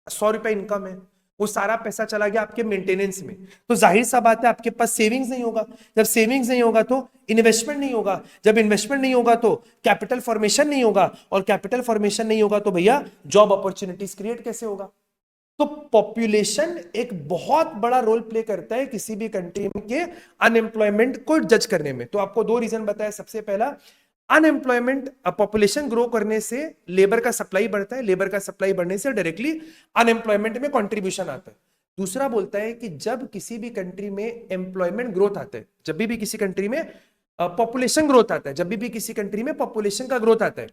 100 रुपए इनकम है, वो सारा पैसा चला गया आपके मेंटेनेंस में, तो जाहिर सा बात है आपके पास सेविंग्स नहीं होगा। जब सेविंग्स नहीं होगा तो इन्वेस्टमेंट नहीं होगा, जब इन्वेस्टमेंट नहीं होगा तो कैपिटल फॉर्मेशन नहीं होगा, और कैपिटल फॉर्मेशन नहीं होगा तो भैया जॉब अपॉर्चुनिटीज क्रिएट कैसे होगा। तो पॉपुलेशन एक बहुत बड़ा रोल प्ले करता है किसी भी कंट्री के अनएम्प्लॉयमेंट को जज करने में। तो आपको 2 रीजन बताया। सबसे पहला, अनएम्प्लॉयमेंट, पॉपुलेशन ग्रो करने से लेबर का सप्लाई बढ़ता है, लेबर का सप्लाई बढ़ने से डायरेक्टली अनएम्प्लॉयमेंट में कंट्रीब्यूशन आता है। दूसरा बोलता है कि जब किसी भी कंट्री में एम्प्लॉयमेंट ग्रोथ आता है, जब भी किसी कंट्री में पॉपुलेशन ग्रोथ आता है, जब भी किसी कंट्री में पॉपुलेशन का ग्रोथ आता है,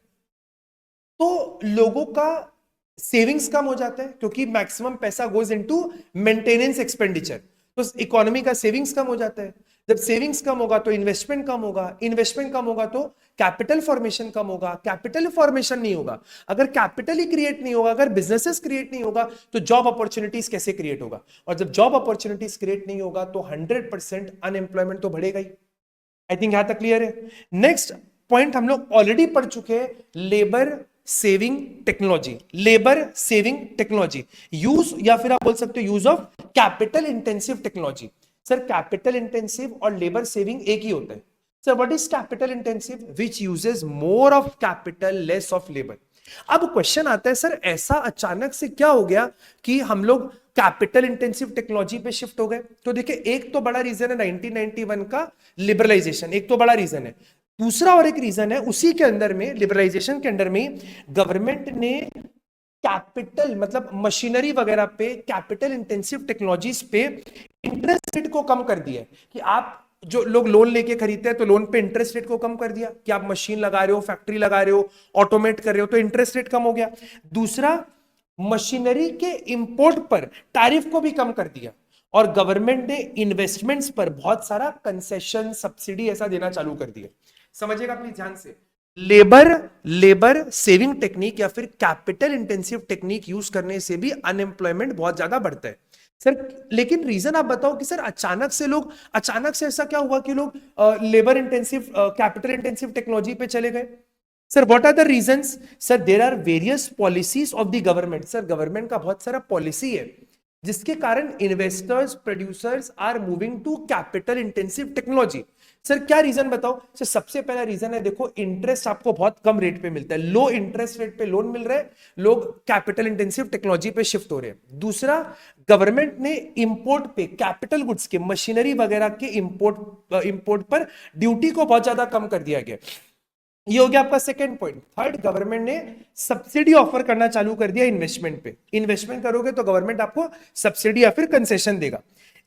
तो लोगों का सेविंग्स कम हो जाता है क्योंकि मैक्सिमम पैसा गोज इनटू मेंटेनेंस एक्सपेंडिचर, तो इकोनॉमी का सेविंग्स कम हो जाता है। जब सेविंग्स कम होगा तो इन्वेस्टमेंट कम होगा, इन्वेस्टमेंट कम होगा तो कैपिटल फॉर्मेशन कम होगा, कैपिटल फॉर्मेशन नहीं होगा, अगर कैपिटल ही क्रिएट नहीं होगा, अगर बिजनेसेस क्रिएट नहीं होगा तो जॉब अपॉर्चुनिटीज कैसे क्रिएट होगा, और जब जॉब अपॉर्चुनिटीज क्रिएट नहीं होगा तो 100% अनएम्प्लॉयमेंट तो बढ़ेगा ही। आई थिंक यहां तक क्लियर है। नेक्स्ट पॉइंट हम लोग ऑलरेडी पढ़ चुके हैं, labour saving technology, labour saving technology use, या फिर आप बोल सकते हो use of capital intensive technology. Sir capital intensive और लेबर सेविंग एक ही होता है। Sir what is capital intensive? Which uses more of capital less of labour. अब क्वेश्चन आता है सर ऐसा अचानक से क्या हो गया कि हम लोग कैपिटल इंटेंसिव टेक्नोलॉजी पे शिफ्ट हो गए? तो देखिए एक तो बड़ा रीजन है 1991 का लिबरलाइजेशन, एक तो बड़ा रीजन है। दूसरा और एक रीजन है उसी के अंदर में, लिबरलाइजेशन के अंदर में गवर्नमेंट ने कैपिटल मतलब मशीनरी वगैरह पे, कैपिटल इंटेंसिव टेक्नोलॉजीज पे इंटरेस्ट रेट को कम कर दिया है कि आप जो लोग लोन लेके खरीदते हैं तो लोन पे इंटरेस्ट रेट को कम कर दिया कि आप मशीन लगा रहे हो, फैक्ट्री लगा रहे हो, ऑटोमेट कर रहे हो तो इंटरेस्ट रेट कम हो गया। दूसरा, मशीनरी के इंपोर्ट पर टैरिफ को भी कम कर दिया, और गवर्नमेंट ने इन्वेस्टमेंट्स पर बहुत सारा कंसेशन, सब्सिडी ऐसा देना चालू कर दिया। समझिएगा प्लीज ध्यान से, लेबर सेविंग टेक्निक या फिर कैपिटल इंटेंसिव टेक्निक यूज करने से भी अनएम्प्लॉयमेंट बहुत ज्यादा बढ़ता है। सर लेकिन रीजन आप बताओ कि सर अचानक से ऐसा क्या हुआ कि लोग labour intensive capital intensive technology पे चले गए? Sir what are the reasons? Sir there are various policies of the government. Sir government का बहुत सारा पॉलिसी है जिसके कारण investors, producers are moving to capital intensive technology. Sir क्या रीजन बताओ? सर सबसे पहला रीजन है, देखो इंटरेस्ट आपको बहुत कम रेट पे मिलता है, लो इंटरेस्ट रेट पे लोन मिल रहा है, लोग कैपिटल इंटेंसिव टेक्नोलॉजी पे शिफ्ट हो रहे हैं। दूसरा, गवर्नमेंट ने इंपोर्ट पे, कैपिटल गुड्स के, मशीनरी वगैरह के इंपोर्ट पर ड्यूटी को बहुत ज्यादा कम कर दिया गया। ये हो गया आपका सेकंड पॉइंट। थर्ड, गवर्नमेंट ने सब्सिडी ऑफर करना चालू कर दिया इन्वेस्टमेंट पे। इन्वेस्टमेंट करोगे तो गवर्नमेंट आपको सब्सिडी या फिर कंसेशन देगा।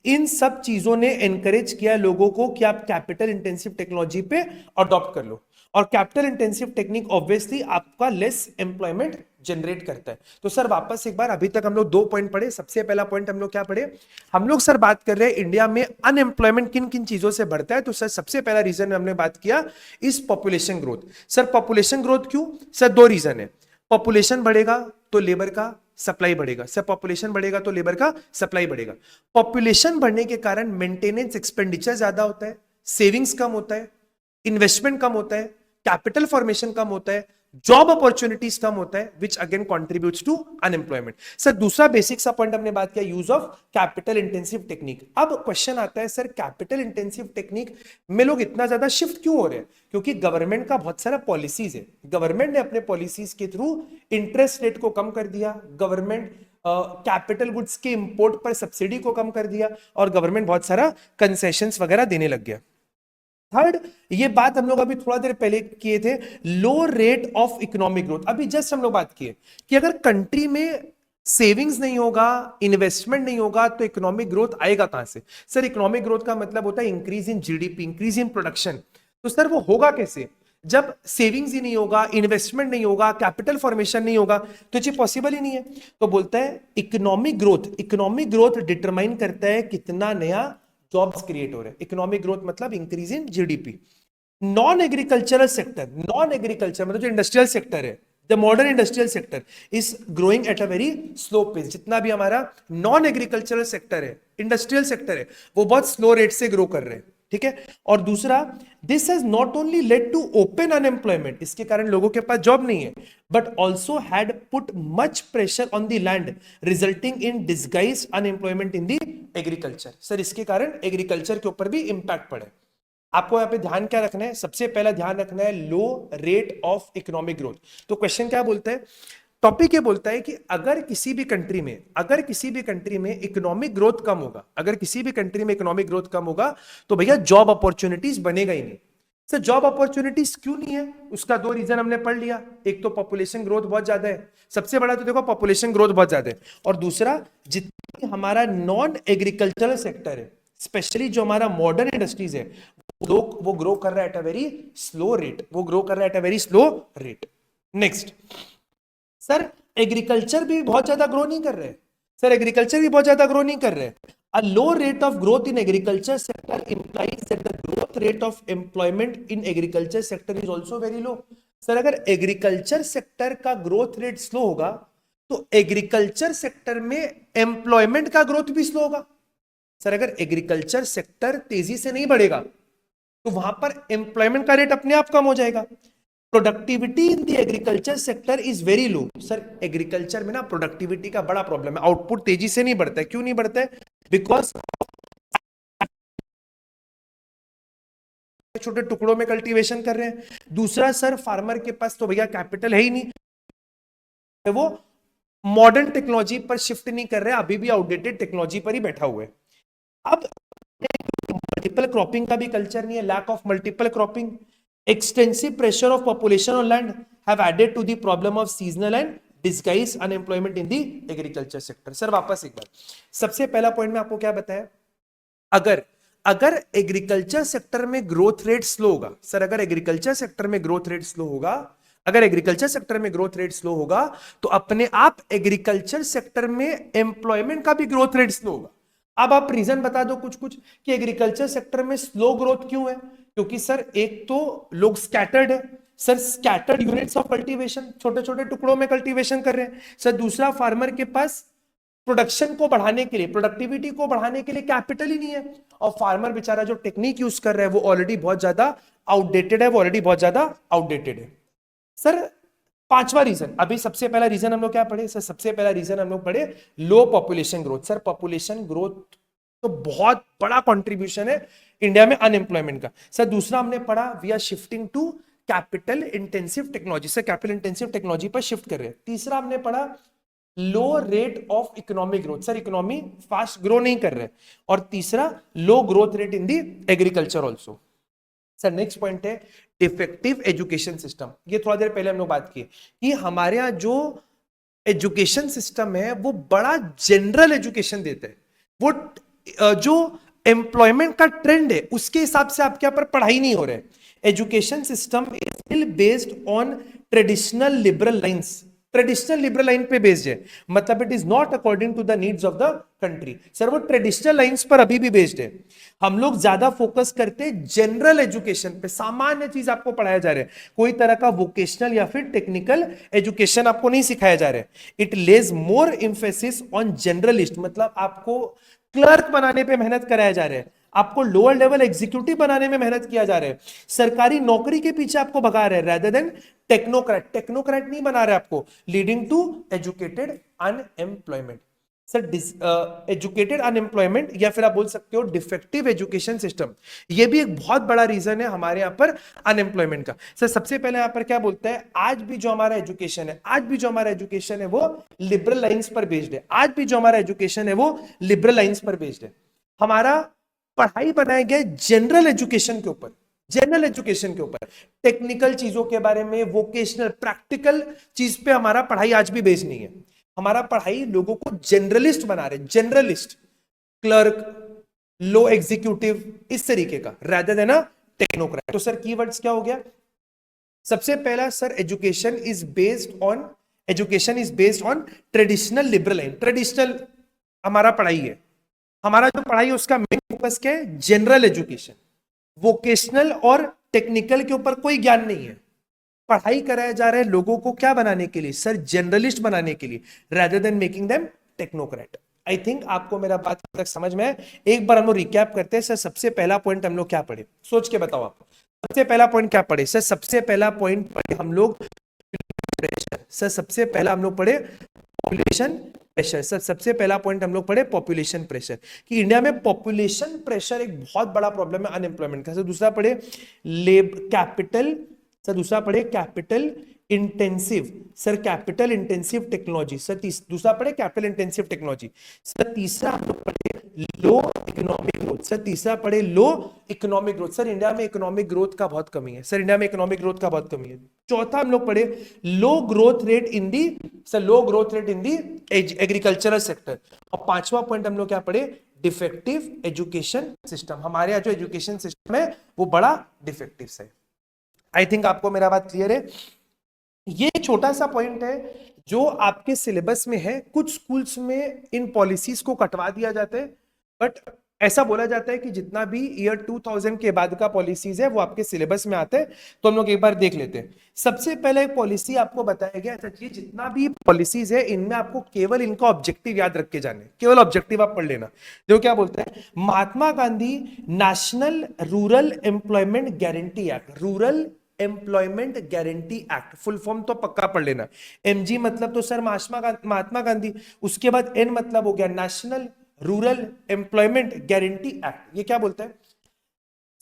इन सब चीजों ने एनकरेज किया लोगों को कि आप कैपिटल इंटेंसिव टेक्नोलॉजी पे अडॉप्ट कर लो, और कैपिटल इंटेंसिव टेक्निक ऑब्वियसली आपका लेस एम्प्लॉयमेंट जनरेट करता है। तो सर वापस एक बार, अभी तक हम लोग 2 पॉइंट पढ़े। सबसे पहला पॉइंट हम लोग क्या पढ़े? हम लोग सर बात कर रहे हैं इंडिया में अनएम्प्लॉयमेंट किन किन चीजों से बढ़ता है। तो सर सबसे पहला रीजन हमने बात किया इस population growth. Sir population growth क्यों? सर 2 रीजन है। पॉपुलेशन बढ़ेगा तो लेबर का सप्लाई बढ़ेगा। सर पॉपुलेशन बढ़ेगा तो लेबर का सप्लाई बढ़ेगा। पॉपुलेशन बढ़ने के कारण मेंटेनेंस एक्सपेंडिचर ज्यादा होता है, सेविंग्स कम होता है, इन्वेस्टमेंट कम होता है, कैपिटल फॉर्मेशन कम होता है, जॉब अपॉर्चुनिटीज कम होता है, which again contributes to unemployment. Sir दूसरा बेसिक सा पॉइंट हमने बात किया use of capital intensive technique. अब क्वेश्चन आता है सर कैपिटल इंटेंसिव टेक्निक में लोग इतना ज्यादा शिफ्ट क्यों हो रहे हैं? क्योंकि गवर्नमेंट का बहुत सारा पॉलिसीज है। गवर्नमेंट ने अपने पॉलिसीज के थ्रू इंटरेस्ट रेट को कम कर दिया, गवर्नमेंट कैपिटल गुड्स के इंपोर्ट पर सब्सिडी को कम कर दिया, और गवर्नमेंट बहुत सारा कंसेशंस वगैरह देने लग गया। थर्ड, ये बात हम लोग अभी थोड़ा देर पहले किए थे, लो रेट ऑफ इकोनॉमिक ग्रोथ। अभी जस्ट हम लोग बात किए कि अगर कंट्री में सेविंग्स नहीं होगा, इन्वेस्टमेंट नहीं होगा तो इकोनॉमिक ग्रोथ आएगा कहां से? सर इकोनॉमिक ग्रोथ का मतलब होता है increase in GDP, increase in production. तो सर वो होगा कैसे? जब सेविंग्स ही नहीं होगा, इन्वेस्टमेंट नहीं होगा, कैपिटल फॉर्मेशन नहीं होगा, तो ये पॉसिबल ही नहीं है। तो बोलता है इकोनॉमिक ग्रोथ डिटरमाइन करता है कितना नया जॉब्स क्रिएट हो रहे हैं। इकोनॉमिक ग्रोथ मतलब increase in GDP. Non agricultural sector, non agriculture मतलब जो इंडस्ट्रियल सेक्टर है, the modern industrial sector is growing at a very slow pace. जितना भी हमारा नॉन एग्रीकल्चरल सेक्टर है, इंडस्ट्रियल सेक्टर है, वो बहुत स्लो रेट से ग्रो कर रहे हैं, ठीक है। और दूसरा, this has not only led to open unemployment, इसके कारण लोगों के पास जॉब नहीं है, but also had put much pressure on the land resulting in disguised unemployment in the agriculture. Sir इसके कारण एग्रीकल्चर के ऊपर भी इंपैक्ट पड़े। आपको यहाँ पे ध्यान क्या रखना है? सबसे पहला ध्यान रखना है लो रेट ऑफ इकोनॉमिक ग्रोथ। तो क्वेश्चन क्या बोलता है? टॉपिक ये बोलता है कि अगर किसी भी कंट्री में इकोनॉमिक ग्रोथ कम होगा, अगर किसी भी कंट्री में इकोनॉमिक ग्रोथ कम होगा तो भैया जॉब अपॉर्चुनिटीज बनेगा ही नहीं। सर जॉब अपॉर्चुनिटीज क्यों नहीं है? उसका 2 रीजन हमने पढ़ लिया। एक तो पॉपुलेशन ग्रोथ बहुत ज्यादा है, सबसे बड़ा तो देखो पॉपुलेशन ग्रोथ बहुत ज्यादा है, और दूसरा जितनी हमारा नॉन एग्रीकल्चरल सेक्टर है, स्पेशली जो हमारा मॉडर्न इंडस्ट्रीज है, वो ग्रो कर रहा है eight a very slow rate, next sir, agriculture भी बहुत ज्यादा ग्रो नहीं कर रहे सर, एग्रीकल्चर भी बहुत ज्यादा ग्रो नहीं कर रहे। A low rate of growth in agriculture sector implies that the growth rate of employment in agriculture sector is also very low। Sir अगर एग्रीकल्चर सेक्टर का ग्रोथ रेट स्लो होगा तो एग्रीकल्चर सेक्टर में employment का growth भी slow होगा। Sir अगर agriculture sector तेजी से नहीं बढ़ेगा तो वहां पर एम्प्लॉयमेंट का रेट अपने आप कम हो जाएगा। Productivity in the agriculture sector is very low. Sir agriculture में ना प्रोडक्टिविटी का बड़ा प्रॉब्लम है, आउटपुट तेजी से नहीं बढ़ता है। क्यों नहीं बढ़ता है? बिकॉज छोटे टुकड़ों में कल्टीवेशन कर रहे हैं। दूसरा सर फार्मर के पास तो भैया कैपिटल है ही नहीं, वो मॉडर्न टेक्नोलॉजी पर शिफ्ट नहीं कर रहे, अभी भी आउटडेटेड टेक्नोलॉजी पर ही बैठा हुआ है। अब मल्टीपल क्रॉपिंग का भी कल्चर नहीं है, lack of multiple cropping, extensive pressure of population on land have added to the problem of seasonal and disguised unemployment in the agriculture sector। Sir वापस एक बार, सबसे पहला पॉइंट में आपको क्या बताया, अगर अगर एग्रीकल्चर सेक्टर में ग्रोथ रेट स्लो होगा, सर अगर एग्रीकल्चर सेक्टर में ग्रोथ रेट स्लो होगा, अगर एग्रीकल्चर सेक्टर में ग्रोथ रेट स्लो होगा तो अपने आप एग्रीकल्चर सेक्टर में एम्प्लॉयमेंट का भी ग्रोथ रेट स्लो होगा। अब आप रीजन बता दो कुछ कुछ कि एग्रीकल्चर सेक्टर में स्लो ग्रोथ क्यों है। क्योंकि सर एक तो लोग स्कैटर्ड है, sir scattered units of cultivation, छोटे छोटे टुकड़ों में कल्टीवेशन कर रहे हैं। सर दूसरा फार्मर के पास प्रोडक्शन को बढ़ाने के लिए, प्रोडक्टिविटी को बढ़ाने के लिए कैपिटल ही नहीं है, और फार्मर बेचारा जो टेक्निक यूज कर रहा है वो ऑलरेडी बहुत ज्यादा आउटडेटेड है, वो ऑलरेडी बहुत ज्यादा आउटडेटेड है। सर पांचवा रीजन, अभी सबसे पहला रीजन हम लोग क्या पढ़े सर, सबसे पहला रीजन हम लोग पढ़े low population growth. Sir population growth तो बहुत बड़ा कंट्रीब्यूशन है इंडिया में अनएम्प्लॉयमेंट का। सर दूसरा हमने पढ़ा we are shifting to capital intensive technology, sir capital intensive technology पर शिफ्ट कर रहे हैं। तीसरा हमने पढ़ा low rate of economic growth, sir economy fast grow नहीं कर रहे। और तीसरा low growth rate in the agriculture also. Sir next point है डिफेक्टिव एजुकेशन सिस्टम। ये थोड़ा देर पहले हम लोग बात की कि हमारे यहाँ जो एजुकेशन सिस्टम है वो बड़ा जनरल एजुकेशन देता है, वो जो एम्प्लॉयमेंट का ट्रेंड है उसके हिसाब से आपके यहाँ पर पढ़ाई नहीं हो रहा है। Education system is still based on traditional liberal lines, traditional liberal line पे बेस्ड है, मतलब it is not according to the needs of the country. Sir वो ट्रेडिशनल लाइंस पर अभी भी बेस्ड है। हम लोग ज्यादा फोकस करते हैं जनरल एजुकेशन पे, सामान्य चीज आपको पढ़ाया जा रहा है, कोई तरह का वोकेशनल या फिर टेक्निकल एजुकेशन आपको नहीं सिखाया जा रहा है। It Lay's more emphasis on generalist, मतलब आपको क्लर्क बनाने पे मेहनत कराया जा रहा है, आपको लोअर लेवल एग्जीक्यूटिव बनाने में मेहनत किया जा रहा है, सरकारी नौकरी के पीछे आपको भगा रहे हैं रेदर देन टेक्नोक्रेट। टेक्नोक्रेट नहीं बना रहे आपको, leading to educated unemployment. Sir educated unemployment या फिर आप बोल सकते हो डिफेक्टिव एजुकेशन सिस्टम, ये भी एक बहुत बड़ा रीजन है हमारे यहाँ पर अनएम्प्लॉयमेंट का। सर सबसे पहले यहाँ पर क्या बोलता है, आज भी जो हमारा एजुकेशन है, आज भी जो हमारा एजुकेशन है वो लिबरल लाइंस पर बेस्ड है, आज भी जो हमारा एजुकेशन है वो लिबरल लाइंस पर बेस्ड है। हमारा पढ़ाई बनाया गया जनरल एजुकेशन के ऊपर, जनरल एजुकेशन के ऊपर, टेक्निकल चीजों के बारे में, वोकेशनल प्रैक्टिकल चीज पे हमारा पढ़ाई आज भी बेस्ड नहीं है। हमारा पढ़ाई लोगों को जनरलिस्ट बना रहे, जनरलिस्ट, क्लर्क, लो एग्जीक्यूटिव, इस तरीके का, रादर देन अ टेक्नोक्रेट। तो सर कीवर्ड्स क्या हो गया, सबसे पहला sir education is based on traditional liberal line, traditional हमारा पढ़ाई है, हमारा जो पढ़ाई है उसका मेन फोकस क्या है, जनरल एजुकेशन, वोकेशनल और टेक्निकल के ऊपर कोई ज्ञान नहीं है। पढ़ाई कराया जा रहा है लोगों को क्या बनाने के लिए सर, जनरलिस्ट बनाने के लिए, rather than making them technocrat. I think आपको मेरा बात तक समझ में है। एक बार हम लोग रिकैप करते हैं। सर सबसे पहला पॉइंट हम लोग क्या पढ़े, सोच के बताओ आप, सबसे पहला पॉइंट क्या पढ़े सर, सबसे पहला पॉइंट पढ़े हम लोग प्रेशर। सर सबसे पहला हम लोग पढ़े पॉपुलेशन प्रेशर। सर सबसे पहला पॉइंट हम लोग पढ़े पॉपुलेशन प्रेशर, कि इंडिया में पॉपुलेशन प्रेशर एक बहुत बड़ा प्रॉब्लम है अनएम्प्लॉयमेंट का। सर दूसरा पढ़े कैपिटल, सर दूसरा पढ़े capital intensive, sir capital intensive technology. Sir दूसरा पढ़े कैपिटल इंटेंसिव टेक्नोलॉजी। सर तीसरा हम लोग पढ़े लो इकोनॉमिक ग्रोथ। सर तीसरा पढ़े low economic growth. Sir India में इकोनॉमिक ग्रोथ का बहुत कमी है, सर इंडिया में इकोनॉमिक ग्रोथ का बहुत कमी है। चौथा हम लोग पढ़े low growth rate in the, sir low growth rate in the agricultural sector. और पांचवा पॉइंट हम लोग क्या पढ़े, डिफेक्टिव एजुकेशन सिस्टम। हमारे यहाँ जो एजुकेशन सिस्टम है वो बड़ा डिफेक्टिव है। आई थिंक आपको मेरा बात क्लियर है। ये छोटा सा पॉइंट है जो आपके सिलेबस में है, कुछ स्कूल्स में इन पॉलिसीज को कटवा दिया जाता है, बट ऐसा बोला जाता है कि जितना भी ईयर 2000 के बाद का पॉलिसीज है वो आपके सिलेबस में आते हैं। तो हम लोग एक बार देख लेते हैं। सबसे पहले एक पॉलिसी आपको बताया गया, अच्छा ये जितना भी पॉलिसीज है इनमें आपको केवल इनका ऑब्जेक्टिव याद रख के जाने, केवल ऑब्जेक्टिव आप पढ़ लेना। देखो क्या बोलते हैं, Mahatma Gandhi national rural employment guarantee act, rural employment guarantee act, full form तो पक्का पढ़ लेना। एमजी मतलब तो सर महात्मा गांधी, उसके बाद एन मतलब हो गया national rural employment guarantee act. ये क्या बोलता है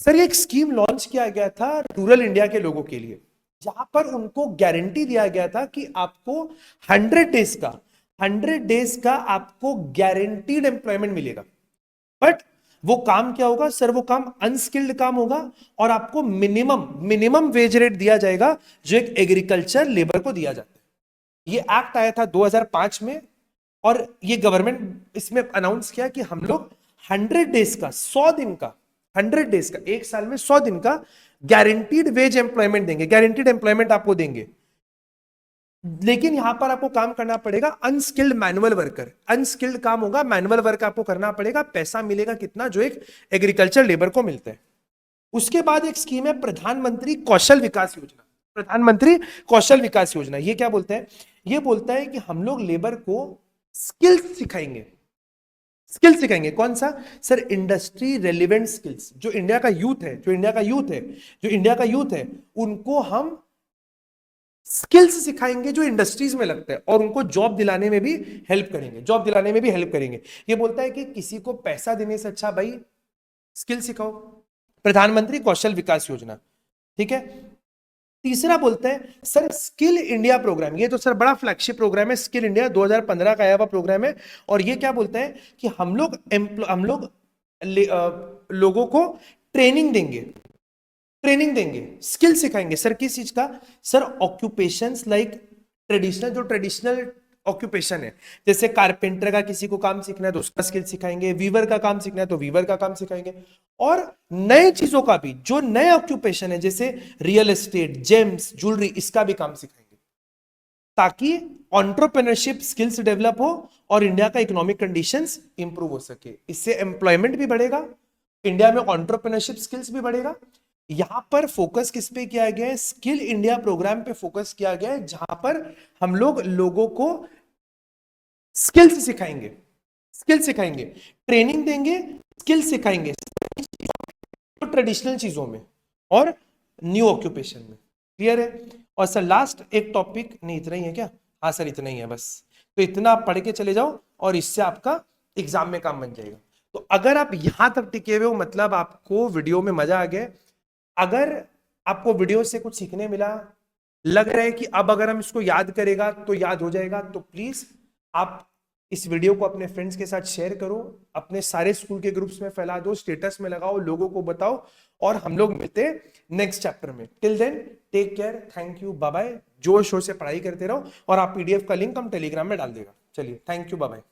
सर, ये एक स्कीम लॉन्च किया गया था रूरल इंडिया के लोगों के लिए, जहां पर उनको गारंटी दिया गया था कि आपको 100 डेज का आपको गारंटीड एम्प्लॉयमेंट मिलेगा। बट वो काम क्या होगा सर, वो काम अनस्किल्ड काम होगा और आपको मिनिमम वेज रेट दिया जाएगा जो एक एग्रीकल्चर लेबर को दिया जाता है। ये एक्ट आया था 2005 में और ये गवर्नमेंट इसमें अनाउंस किया कि हम लोग 100 डेज का, 100 दिन का, 100 डेज का, एक साल में 100 दिन का गारंटीड वेज एम्प्लॉयमेंट देंगे, गारंटीड एम्प्लॉयमेंट आपको देंगे। लेकिन यहां पर आपको काम करना पड़ेगा अनस्किल्ड मैनुअल वर्कर, अनस्किल्ड काम होगा, मैनुअल वर्क आपको करना पड़ेगा। पैसा मिलेगा कितना, जो एक एग्रीकल्चर लेबर को मिलता है। उसके बाद एक स्कीम है प्रधानमंत्री कौशल विकास योजना, प्रधानमंत्री कौशल विकास योजना। ये क्या बोलता है, ये बोलता है कि हम लोग लेबर को स्किल्स सिखाएंगे, स्किल सिखाएंगे। कौन सा सर, इंडस्ट्री रेलिवेंट स्किल्स। जो इंडिया का यूथ है, जो इंडिया का यूथ है, जो इंडिया का यूथ है, उनको हम स्किल्स सिखाएंगे जो इंडस्ट्रीज में लगता है और उनको जॉब दिलाने में भी हेल्प करेंगे, जॉब दिलाने में भी हेल्प करेंगे। ये बोलता है कि किसी को पैसा देने से अच्छा भाई स्किल सिखाओ, प्रधानमंत्री कौशल विकास योजना। ठीक है। तीसरा बोलते हैं सर स्किल इंडिया प्रोग्राम। ये तो सर बड़ा फ्लैगशिप प्रोग्राम है, स्किल इंडिया 2015 का आया हुआ प्रोग्राम है। और ये क्या बोलते हैं कि हम लोग लोगों को ट्रेनिंग देंगे, ट्रेनिंग देंगे, स्किल सिखाएंगे। सर किस चीज का सर, ऑक्यूपेशंस लाइक ट्रेडिशनल, जो ट्रेडिशनल ऑक्यूपेशन है, जैसे कारपेंटर का किसी को काम सीखना है तो उसका स्किल सिखाएंगे, वीवर का काम सीखना है तो वीवर का काम सिखाएंगे। और नए चीजों का भी, जो नए ऑक्यूपेशन है जैसे रियल एस्टेट, जेम्स, ज्वेलरी, इसका भी काम सिखाएंगे, ताकि एंटरप्रेन्योरशिप स्किल्स डेवलप हो और इंडिया का इकोनॉमिक कंडीशंस इंप्रूव हो सके। इससे एम्प्लॉयमेंट भी बढ़ेगा, इंडिया में एंटरप्रेन्योरशिप स्किल्स भी बढ़ेगा। यहां पर फोकस किस पे किया गया है, स्किल इंडिया प्रोग्राम पे फोकस किया गया है, जहां पर हम लोग लोगों को स्किल्स सिखाएंगे, स्किल सिखाएंगे, ट्रेनिंग देंगे, स्किल सिखाएंगे, ट्रेडिशनल चीजों में और न्यू ऑक्यूपेशन में। क्लियर है। और सर लास्ट एक टॉपिक, नहीं इतना ही है क्या, हाँ सर इतना ही है बस। तो इतना आप पढ़ के चले जाओ और इससे आपका एग्जाम में काम बन जाएगा। तो अगर आप यहां तक टिके हुए हो, मतलब आपको वीडियो में मजा आ गया। अगर आपको वीडियो से कुछ सीखने मिला, लग रहा है कि अब अगर हम इसको याद करेगा तो याद हो जाएगा, तो प्लीज आप इस वीडियो को अपने फ्रेंड्स के साथ शेयर करो, अपने सारे स्कूल के ग्रुप्स में फैला दो, स्टेटस में लगाओ, लोगों को बताओ। और हम लोग मिलते हैं नेक्स्ट चैप्टर में। Till then take care, thank you, bye bye. जोर शोर से पढ़ाई करते रहो और आप पीडीएफ का लिंक हम टेलीग्राम में डाल देगा। चलिए, थैंक यू, बाय बाय।